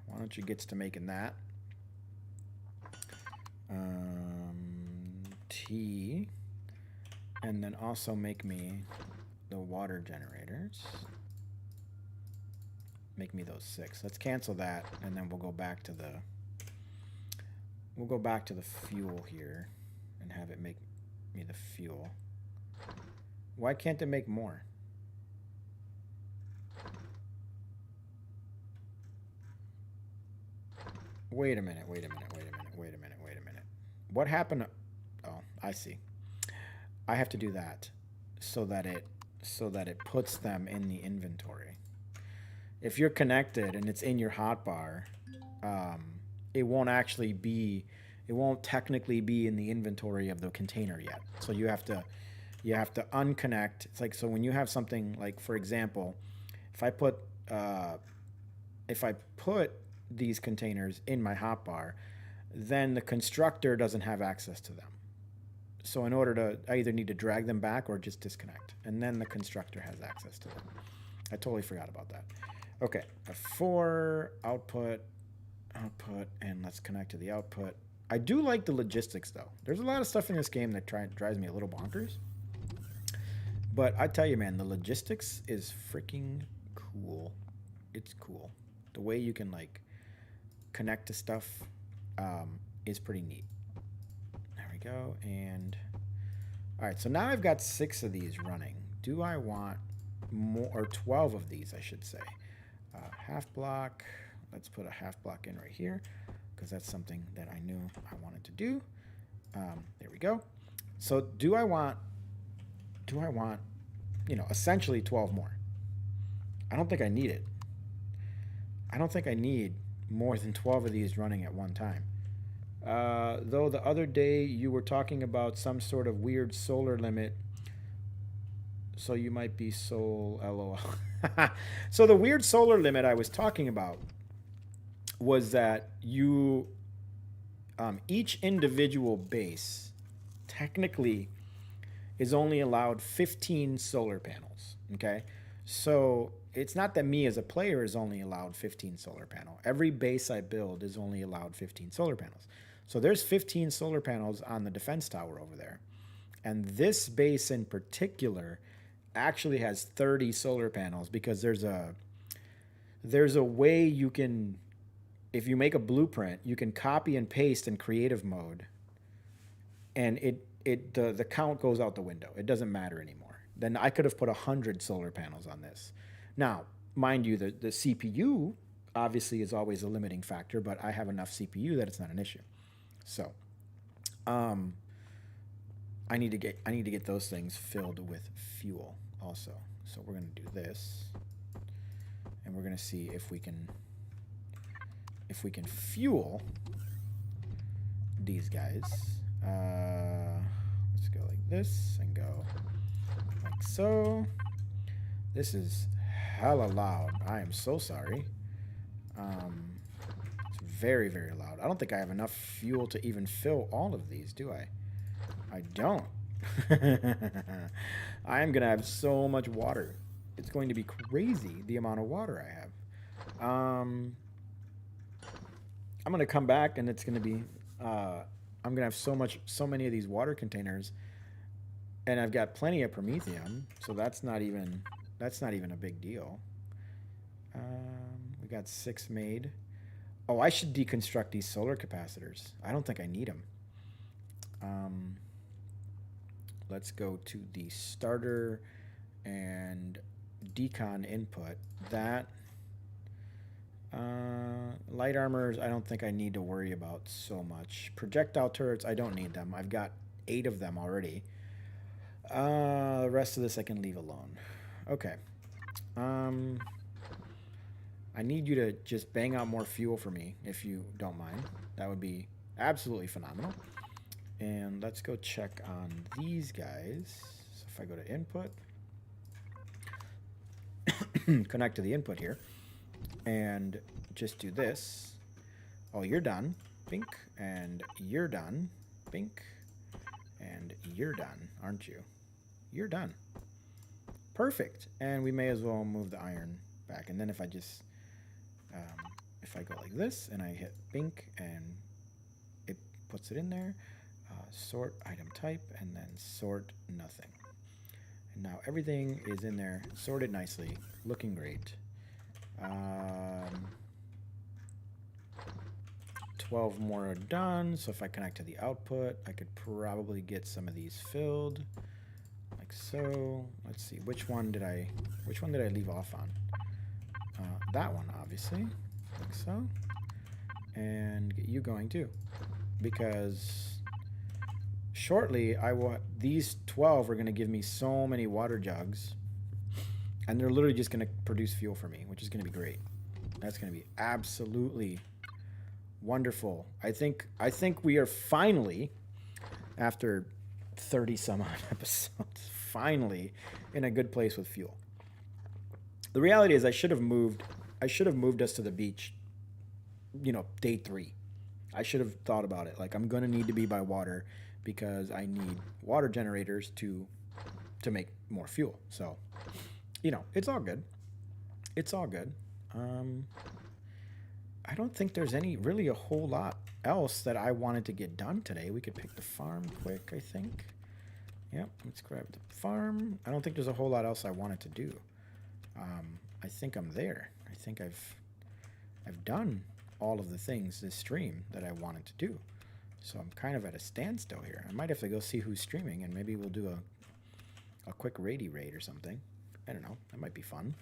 Why don't you get to making that? T, and then also make me the water generators. Make me those 6. Let's cancel that, and then we'll go back to the fuel here and have it make me the fuel. Why can't it make more? Wait a minute, wait a minute, wait a minute, wait a minute, wait a minute. What happened? Oh, I see. I have to do that so that it puts them in the inventory. If you're connected and it's in your hotbar, it won't actually be, it won't technically be in the inventory of the container yet. So you have to unconnect. It's like, so when you have something like, for example, if I put these containers in my hotbar, then the constructor doesn't have access to them. So in order to, I either need to drag them back or just disconnect, and then the constructor has access to them. I totally forgot about that. Okay, F4, output, and let's connect to the output. I do like the logistics though. There's a lot of stuff in this game that drives me a little bonkers. But I tell you, man, the logistics is freaking cool. It's cool. The way you can like connect to stuff is pretty neat. There we go. And all right, so now I've got 6 of these running. Do I want more, or 12 of these, I should say. Half block. Let's put a half block in right here because that's something that I knew I wanted to do. There we go. So do I want, you know, essentially 12 more? I don't think I need it. I don't think I need more than 12 of these running at one time. Though the other day you were talking about some sort of weird solar limit, so you might be soul LOL. So the weird solar limit I was talking about was that you, each individual base technically is only allowed 15 solar panels, okay? So it's not that me as a player is only allowed 15 solar panel. Every base I build is only allowed 15 solar panels. So there's 15 solar panels on the defense tower over there. And this base in particular actually has 30 solar panels because there's a way you can, if you make a blueprint, you can copy and paste in creative mode, and the count goes out the window. It doesn't matter anymore. Then I could have put 100 solar panels on this. Now, mind you, the CPU obviously is always a limiting factor, but I have enough CPU that it's not an issue. So, I need to get those things filled with fuel also. So we're going to do this, and we're going to see if we can fuel these guys. Let's go like this and go like so. This is hella loud. I am so sorry. It's very, very loud. I don't think I have enough fuel to even fill all of these, do I? I don't. I am going to have so much water. It's going to be crazy the amount of water I have. I'm going to come back and it's going to be, I'm going to have so many of these water containers, and I've got plenty of promethium, so that's not even a big deal. We got 6 made. Oh, I should deconstruct these solar capacitors. I don't think I need them. Let's go to the starter and decon input. That light armors, I don't think I need to worry about so much. Projectile turrets, I don't need them. I've got 8 of them already. The rest of this I can leave alone. Okay. I need you to just bang out more fuel for me, if you don't mind. That would be absolutely phenomenal. And let's go check on these guys. So if I go to input, connect to the input here, and just do this. Oh, you're done. Bink. And you're done. Bink. And you're done, aren't you? You're done. Perfect. And we may as well move the iron back. And then if I just, if I go like this and I hit bink and it puts it in there, sort item type and then sort nothing. And now everything is in there, sorted nicely, looking great. 12 more are done. So if I connect to the output, I could probably get some of these filled like Like so. Let's see. Which one did I leave off on? That one, obviously. Like so. And get you going too. Because shortly these 12 are going to give me so many water jugs. And they're literally just going to produce fuel for me, which is going to be great. That's going to be absolutely wonderful. I think we are finally, after 30 some odd episodes, finally in a good place with fuel. The reality is I should have moved us to the beach, day 3. I should have thought about it. Like, I'm going to need to be by water because I need water generators to make more fuel. So, it's all good. It's all good. I don't think there's really a whole lot else that I wanted to get done today. We could pick the farm quick, I think. Yep, let's grab the farm. I don't think there's a whole lot else I wanted to do. I think I'm there. I think I've done all of the things this stream that I wanted to do. So I'm kind of at a standstill here. I might have to go see who's streaming, and maybe we'll do a quick raid or something. I don't know. That might be fun.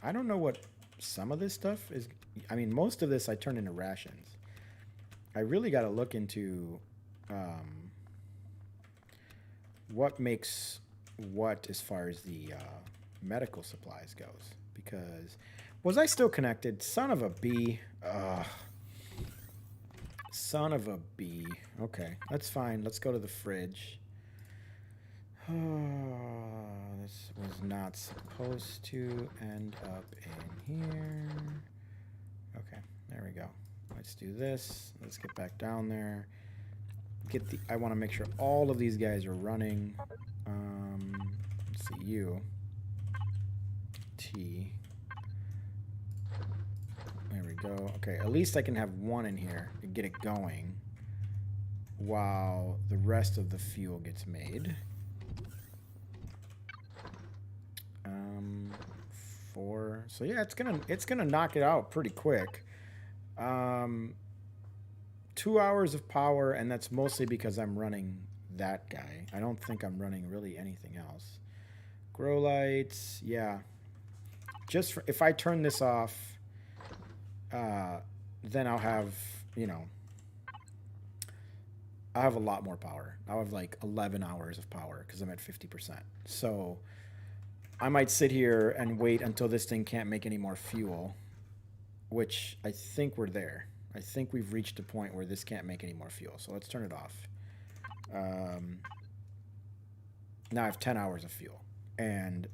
I don't know what some of this stuff is. I mean, most of this I turn into rations. I really got to look into what makes what as far as the medical supplies goes. Because was I still connected? Son of a bee. Son of a bee. Okay, that's fine. Let's go to the fridge. Oh, this was not supposed to end up in here. Okay, there we go. Let's do this. Let's get back down there. I want to make sure all of these guys are running. Let's see, you. T. There we go. Okay, at least I can have one in here to get it going while the rest of the fuel gets made. 4. So yeah, it's gonna knock it out pretty quick. 2 hours of power, and that's mostly because I'm running that guy. I don't think I'm running really anything else. Grow lights, yeah. If I turn this off, then I'll have, I have a lot more power. I'll have like 11 hours of power because I'm at 50%. So I might sit here and wait until this thing can't make any more fuel, which I think we're there. I think we've reached a point where this can't make any more fuel. So let's turn it off. Now I have 10 hours of fuel, and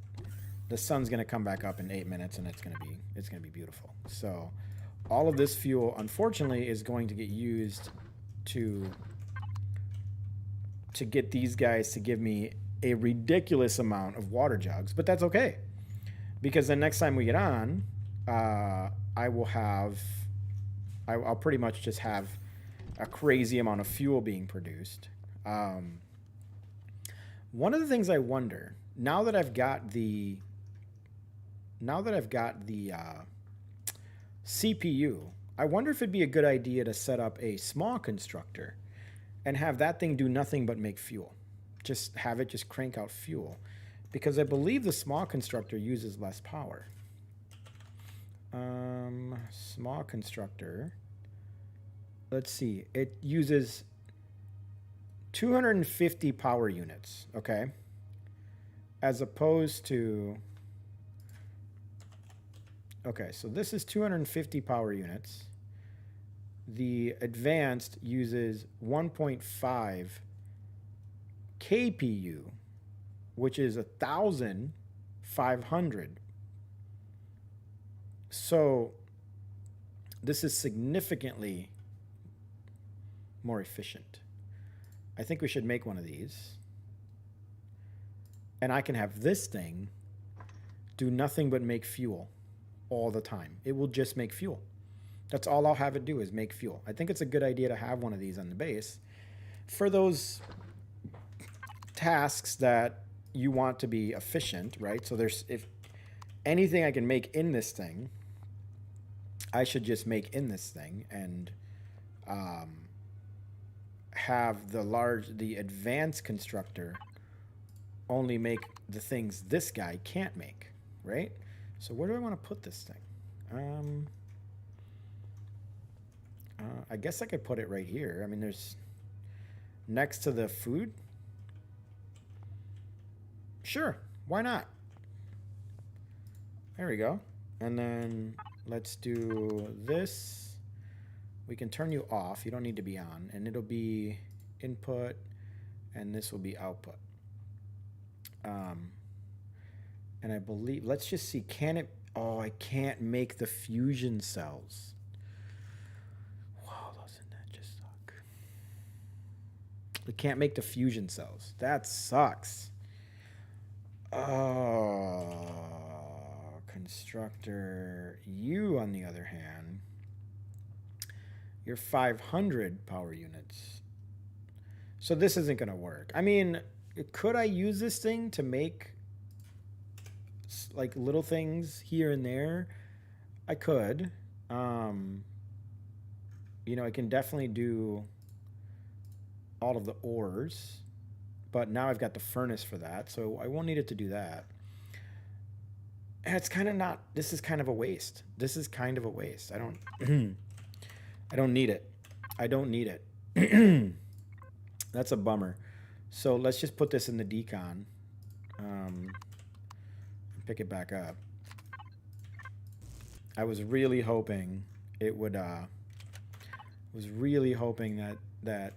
the sun's going to come back up in 8 minutes, and it's going to be beautiful. So all of this fuel, unfortunately, is going to get used to get these guys to give me a ridiculous amount of water jugs, but that's okay, because the next time we get on, I'll pretty much just have a crazy amount of fuel being produced. One of the things I wonder, now that I've got the CPU, I wonder if it'd be a good idea to set up a small constructor and have that thing do nothing but make fuel. Just have it just crank out fuel, because I believe the small constructor uses less power. Small constructor, let's see, it uses 250 power units, okay, as opposed to, okay, so this is 250 power units. The advanced uses 1.5 KPU, which is 1,500. So this is significantly more efficient. I think we should make one of these. And I can have this thing do nothing but make fuel all the time. It will just make fuel. That's all I'll have it do, is make fuel. I think it's a good idea to have one of these on the base for those tasks that you want to be efficient, right? So if anything I can make in this thing, I should just make in this thing, and have the advanced constructor only make the things this guy can't make, right? So where do I want to put this thing? I guess I could put it right here. I mean, there's next to the food. Sure, why not? There we go. And then let's do this. We can turn you off. You don't need to be on. And it'll be input, and this will be output. And I believe, let's just see, can it, oh, I can't make the fusion cells. Wow, doesn't that just suck? We can't make the fusion cells. That sucks. Oh, constructor. You, on the other hand, you're 500 power units. So this isn't going to work. I mean, could I use this thing to make like little things here and there? I could. You know, I can definitely do all of the ores, but now I've got the furnace for that, so I won't need it to do that. And it's kind of not, this is kind of a waste. This is kind of a waste. I don't I don't need it. I don't need it. That's a bummer. So let's just put this in the decon. Pick it back up. I was really hoping it would was really hoping that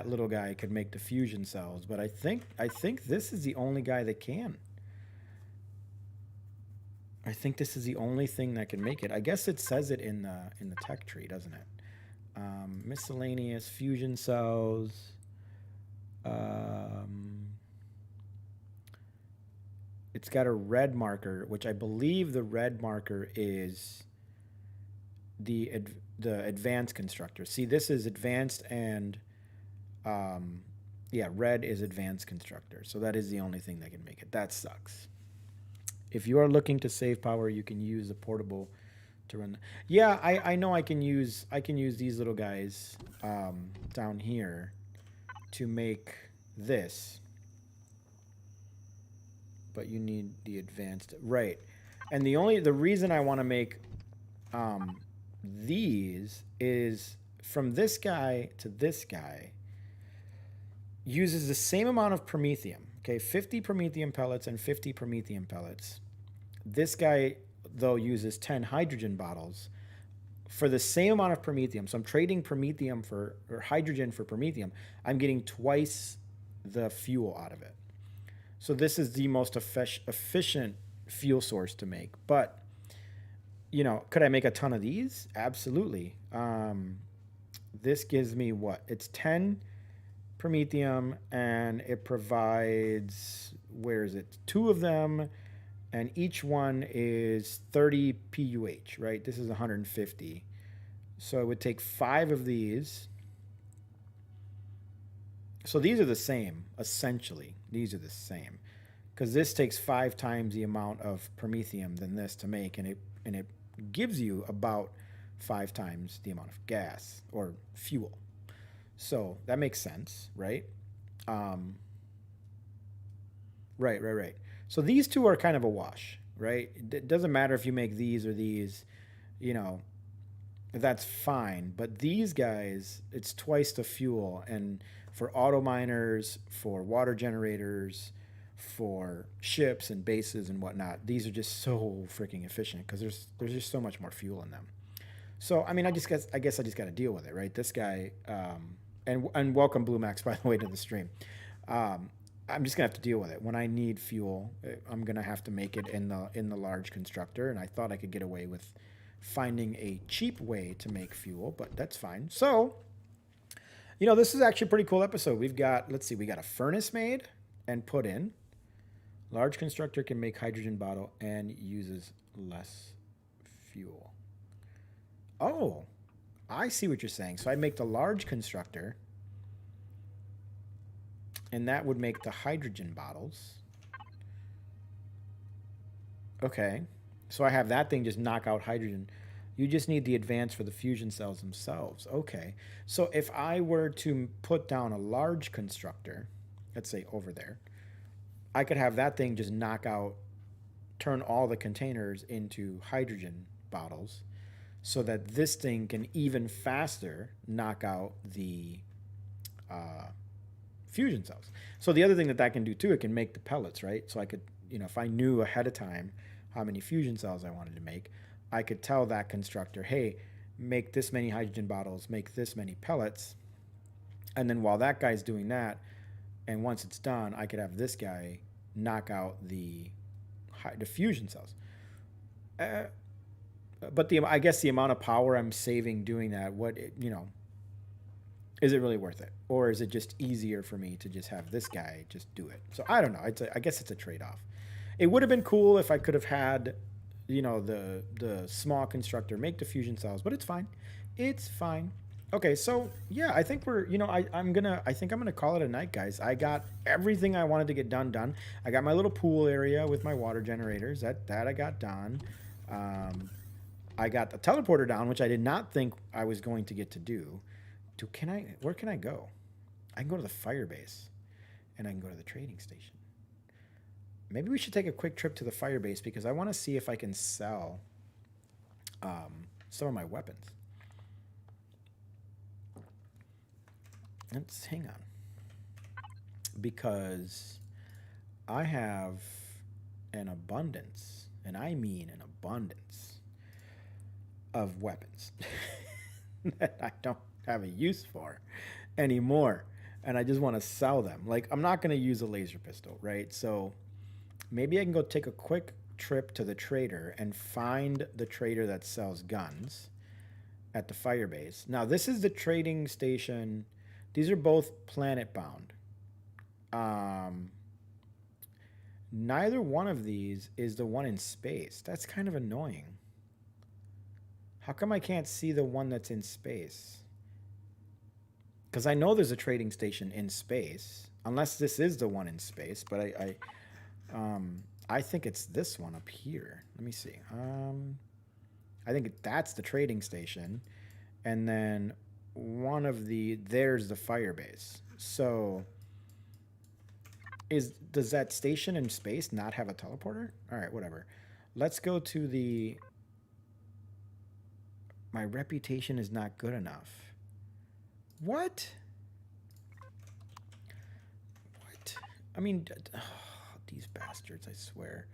little guy could make the fusion cells, but I think this is the only guy that can. I think this is the only thing that can make it. I guess it says it in the tech tree, doesn't it? Miscellaneous fusion cells. It's got a red marker, which I believe the red marker is the advanced constructor. See, this is advanced, and yeah, red is advanced constructor. So that is the only thing that can make it. That sucks. If you are looking to save power, you can use the portable to run. Yeah, I know I can use these little guys down here to make this. But you need the advanced, right? And the reason I want to make these is from this guy to this guy uses the same amount of promethium. Okay, 50 promethium pellets and 50 promethium pellets. This guy, though, uses 10 hydrogen bottles for the same amount of promethium. So I'm trading promethium or hydrogen for promethium. I'm getting twice the fuel out of it. So this is the most efficient fuel source to make. But, you know, could I make a ton of these? Absolutely. This gives me what? It's 10 promethium, and it provides, where is it? 2 of them, and each one is 30 PUH, right? This is 150. So it would take 5 of these. So these are the same, essentially. These are the same, because this takes 5 times the amount of promethium than this to make, and it gives you about 5 times the amount of gas or fuel. So that makes sense, right? Right. So these two are kind of a wash, right? It doesn't matter if you make these or these, you know, that's fine. But these guys, it's twice the fuel, and for auto miners, for water generators, for ships and bases and whatnot, these are just so freaking efficient because there's just so much more fuel in them. So I mean, I guess I just got to deal with it, right? This guy, and welcome Blue Max, by the way, to the stream. I'm just gonna have to deal with it. When I need fuel, I'm gonna have to make it in the large constructor, and I thought I could get away with finding a cheap way to make fuel, but that's fine. So, you know, this is actually a pretty cool episode. We've got, let's see, we got a furnace made and put in. Large constructor can make hydrogen bottle and uses less fuel. Oh, I see what you're saying. So I make the large constructor, and that would make the hydrogen bottles. Okay. So I have that thing just knock out hydrogen. You just need the advance for the fusion cells themselves. Okay. So if I were to put down a large constructor, let's say over there, I could have that thing just knock out, turn all the containers into hydrogen bottles so that this thing can even faster knock out the fusion cells. So the other thing that can do too, it can make the pellets, right? So I could, if I knew ahead of time how many fusion cells I wanted to make, I could tell that constructor, hey, make this many hydrogen bottles, make this many pellets. And then while that guy's doing that, and once it's done, I could have this guy knock out the fusion cells. But I guess the amount of power I'm saving doing that, is it really worth it? Or is it just easier for me to just have this guy just do it? So I don't know. I guess it's a trade-off. It would have been cool if I could have had, the small constructor make the fusion cells, but it's fine. It's fine. Okay, so yeah, I think we're, I think I'm gonna call it a night, guys. I got everything I wanted to get done. I got my little pool area with my water generators. That I got done. I got the teleporter down, which I did not think I was going to get to do. Where can I go? I can go to the fire base, and I can go to the trading station. Maybe we should take a quick trip to the fire base because I want to see if I can sell some of my weapons. Let's hang on. Because I have an abundance, and I mean an abundance, of weapons that I don't have a use for anymore. And I just want to sell them. Like, I'm not going to use a laser pistol, right? So maybe I can go take a quick trip to the trader and find the trader that sells guns at the fire base. Now, this is the trading station. These are both planet bound. Neither one of these is the one in space. That's kind of annoying. How come I can't see the one that's in space? Because I know there's a trading station in space, unless this is the one in space. But I think it's this one up here. Let me see. I think that's the trading station, and then there's the fire base. So does that station in space not have a teleporter? All right, whatever. Let's go to my reputation is not good enough. What? I mean, these bastards, I swear.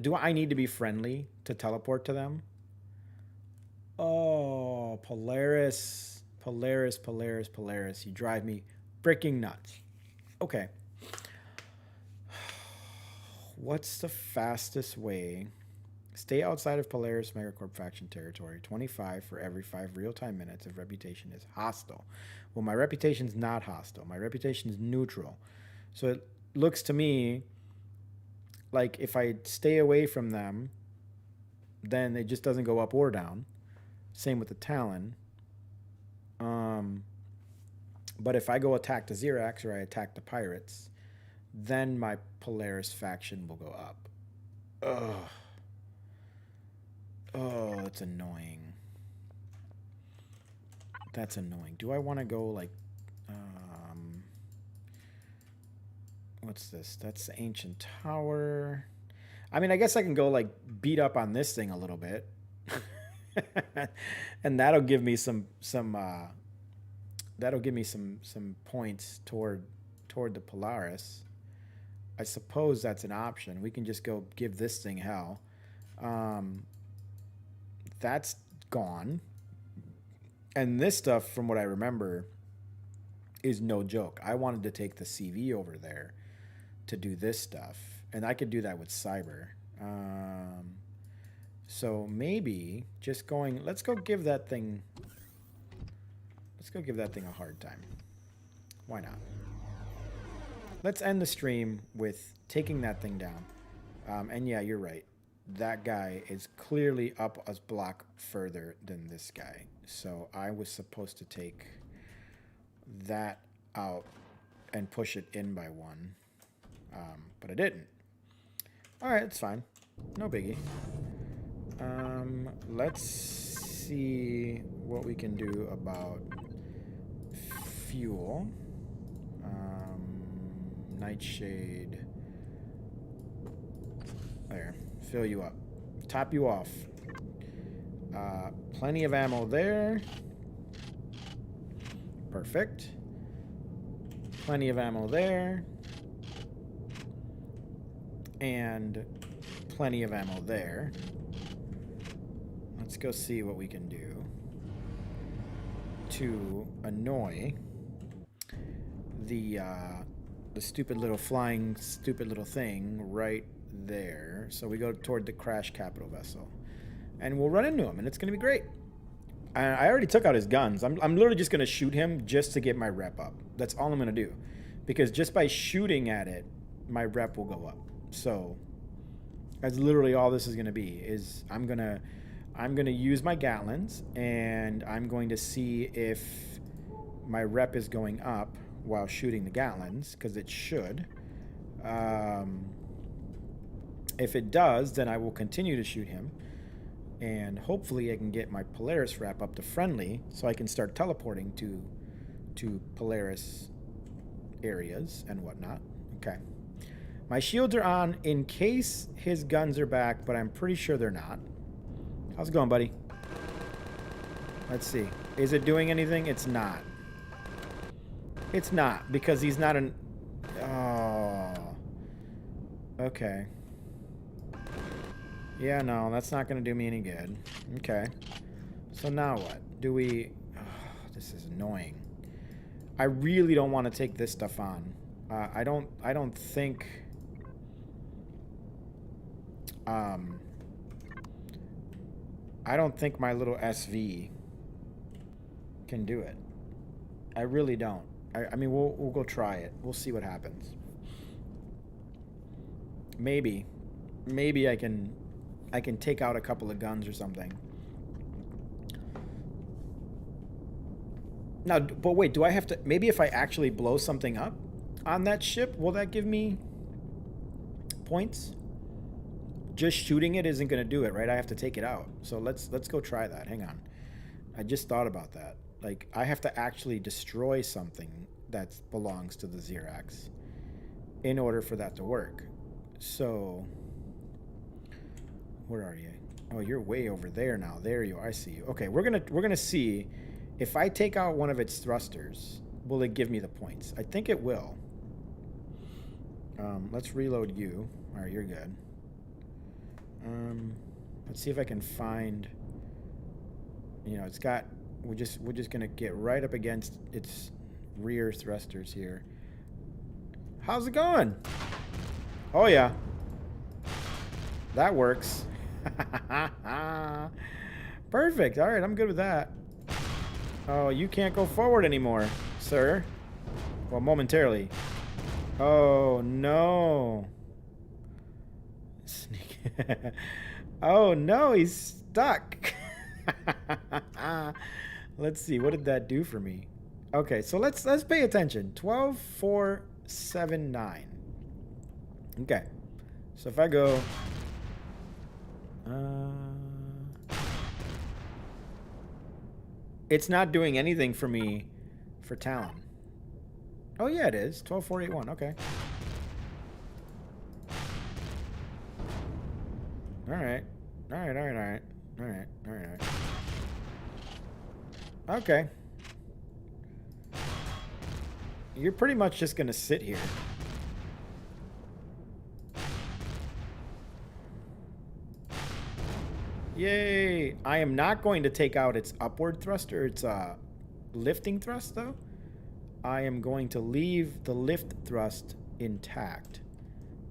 Do I need to be friendly to teleport to them? Oh, Polaris. You drive me freaking nuts. Okay. What's the fastest way? Stay outside of Polaris Megacorp faction territory. 25 for every 5 real-time minutes if reputation is hostile. Well, my reputation's not hostile. My reputation is neutral. So it looks to me like if I stay away from them, then it just doesn't go up or down. Same with the Talon. But if I go attack the xAWx or I attack the pirates, then my Polaris faction will go up. Ugh. Oh, that's annoying. That's annoying. Do I want to go like... what's this? That's the ancient tower. I mean, I guess I can go like beat up on this thing a little bit. And that'll give me some points toward the Polaris. I suppose that's an option. We can just go give this thing hell. That's gone. And this stuff, from what I remember, is no joke. I wanted to take the CV over there to do this stuff, and I could do that with cyber. So maybe just going. Let's go give that thing a hard time. Why not? Let's end the stream with taking that thing down. And yeah, you're right. That guy is clearly up a block further than this guy. So I was supposed to take that out and push it in by 1. But I didn't. All right, it's fine. No biggie. Let's see what we can do about fuel. Nightshade. There. Fill you up. Top you off. Plenty of ammo there. Perfect. Plenty of ammo there. And plenty of ammo there. Let's go see what we can do to annoy the stupid little flying stupid little thing right there. So we go toward the crash capital vessel. And we'll run into him, and it's going to be great. I already took out his guns. I'm literally just going to shoot him just to get my rep up. That's all I'm going to do. Because just by shooting at it, my rep will go up. So that's literally all this is going to be. Is I'm going to use my Gatlins, and I'm going to see if my rep is going up while shooting the Gatlins, because it should. If it does, then I will continue to shoot him. And hopefully I can get my Polaris wrap up to friendly so I can start teleporting to Polaris areas and whatnot. Okay. My shields are on in case his guns are back, but I'm pretty sure they're not. How's it going, buddy? Let's see. Is it doing anything? It's not. It's not, because he's not an... Oh. Okay. Yeah, no, that's not going to do me any good. Okay. So now what? Do we... Oh, this is annoying. I really don't want to take this stuff on. I don't think... I don't think my little SV can do it. I really don't. I mean, we'll go try it. We'll see what happens. Maybe I can take out a couple of guns or something. Now, but wait, do I have to... Maybe if I actually blow something up on that ship, will that give me points? Just shooting it isn't going to do it, right? I have to take it out. So let's go try that. Hang on. I just thought about that. Like, I have to actually destroy something that belongs to the xAWx in order for that to work. So... Where are you? Oh, you're way over there now. There you are. I see you. Okay, we're gonna see if I take out one of its thrusters, will it give me the points? I think it will. Let's reload you. All right, you're good. Let's see if I can find. You know, it's got. We're just gonna get right up against its rear thrusters here. How's it going? Oh yeah. That works. Perfect. All right, I'm good with that. Oh, you can't go forward anymore, sir. Well, momentarily. Oh, no. Sneak. Oh, no, he's stuck. Let's see. What did that do for me? Okay, so let's pay attention. 12, 4, 7, 9. Okay. So if I go... it's not doing anything for me for Talon. Oh yeah, it is. 12481. Okay. All right. All right. All right. All right. All right. All right. Okay. You're pretty much just gonna sit here. Yay! I am not going to take out its upward thruster, its lifting thrust, though. I am going to leave the lift thrust intact.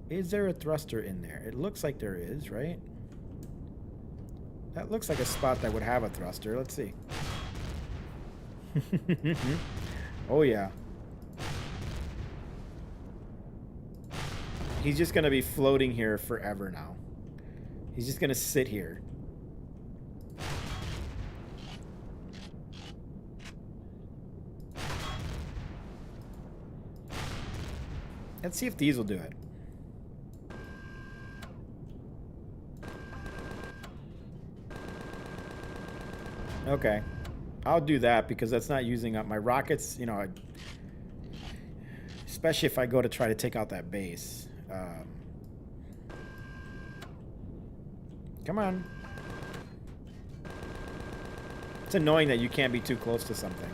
Is there a thruster in there? It looks like there is, right? That looks like a spot that would have a thruster. Let's see. Oh, yeah. He's just going to be floating here forever now. He's just going to sit here. Let's see if these will do it. Okay. I'll do that because that's not using up my rockets, you know, especially if I go to try to take out that base. Come on. It's annoying that you can't be too close to something.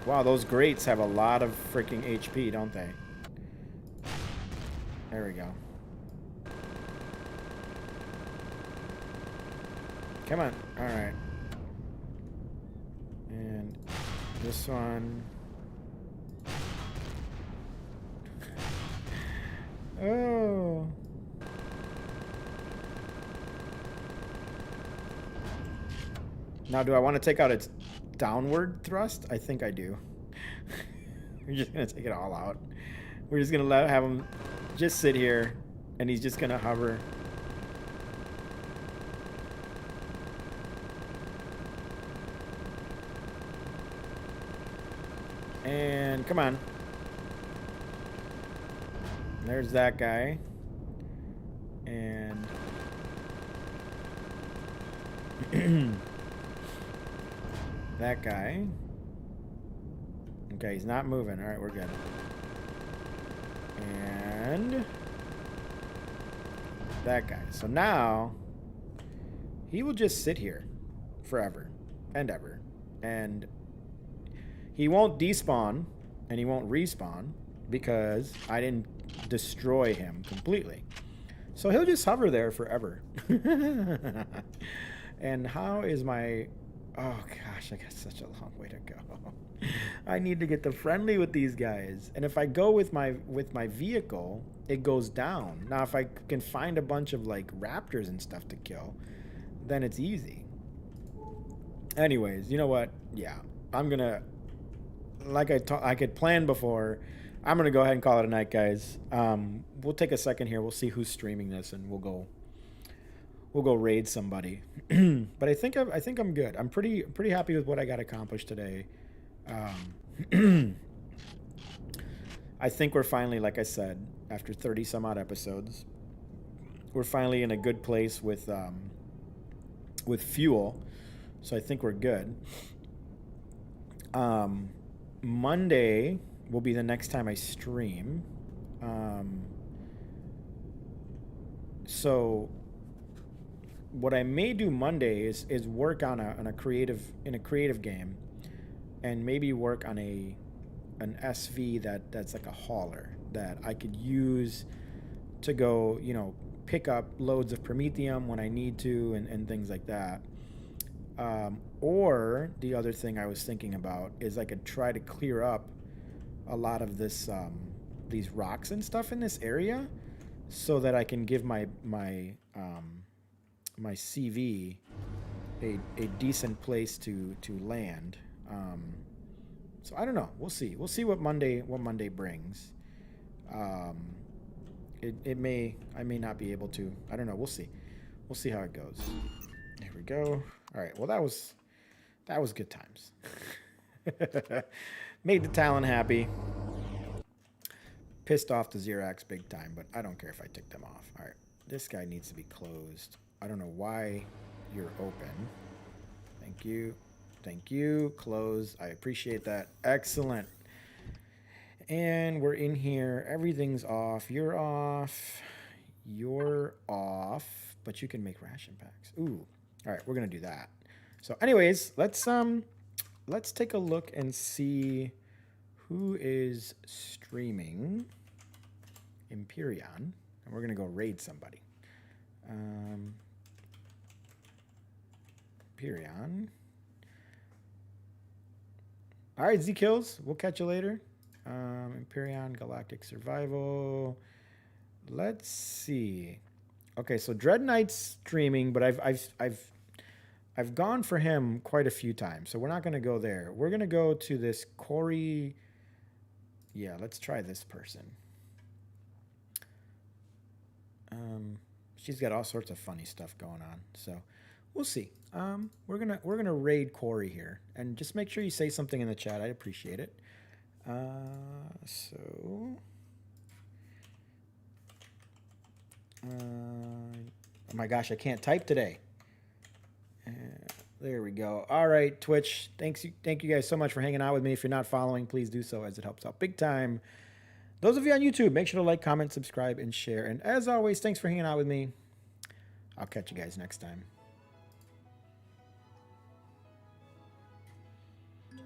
Wow, those grates have a lot of freaking HP, don't they? There we go. Come on. All right. And this one. Oh. Now, do I want to take out its downward thrust? I think I do. We're just going to take it all out. We're just going to have him just sit here, and he's just going to hover. And come on. There's that guy. And that guy. Okay, he's not moving. All right, we're good. And that guy. So now he will just sit here forever and ever. And he won't despawn and he won't respawn because I didn't destroy him completely. So he'll just hover there forever. And how is my... Oh gosh, I got such a long way to go. I need to get the friendly with these guys. And if I go with my vehicle, it goes down. Now if I can find a bunch of like raptors and stuff to kill, then it's easy. Anyways, you know what? Yeah, I'm gonna... Like I could plan before, I'm gonna go ahead and call it a night, guys. We'll take a second here. We'll see who's streaming this, and we'll go raid somebody. But I think I'm good. I'm pretty happy with what I got accomplished today. I think we're finally, like I said, after 30 some odd episodes, we're finally in a good place with fuel. So I think we're good. Monday will be the next time I stream. So what I may do Monday is work on a creative game, and maybe work on an SV that's like a hauler that I could use to go, pick up loads of Promethium when I need to and things like that. Or the other thing I was thinking about is I could try to clear up a lot of this these rocks and stuff in this area so that I can give my CV a decent place to land. So I don't know. We'll see. We'll see what Monday brings. I may not be able to. I don't know. We'll see. We'll see how it goes. There we go. All right. Well, that was good times. Made the Talon happy. Pissed off the xAWx big time, but I don't care if I tick them off. All right. This guy needs to be closed. I don't know why you're open. Thank you. Thank you. Close. I appreciate that. Excellent. And we're in here. Everything's off. You're off. You're off. But you can make ration packs. Ooh. All right, we're gonna do that. So, anyways, let's take a look and see who is streaming. Empyrion, and we're gonna go raid somebody. Empyrion. All right, Z-Kills. We'll catch you later. Empyrion, Galactic Survival. Let's see. Okay, so Dread Knight's streaming, but I've gone for him quite a few times, so we're not going to go there. We're going to go to this Corey. Yeah, let's try this person. She's got all sorts of funny stuff going on, so we'll see. We're gonna raid Corey here, and just make sure you say something in the chat. I'd appreciate it. Oh my gosh, I can't type today. There we go. All right, Twitch. Thank you guys so much for hanging out with me. If you're not following, please do so as it helps out big time. Those of you on YouTube, make sure to like, comment, subscribe, and share. And as always, thanks for hanging out with me. I'll catch you guys next time.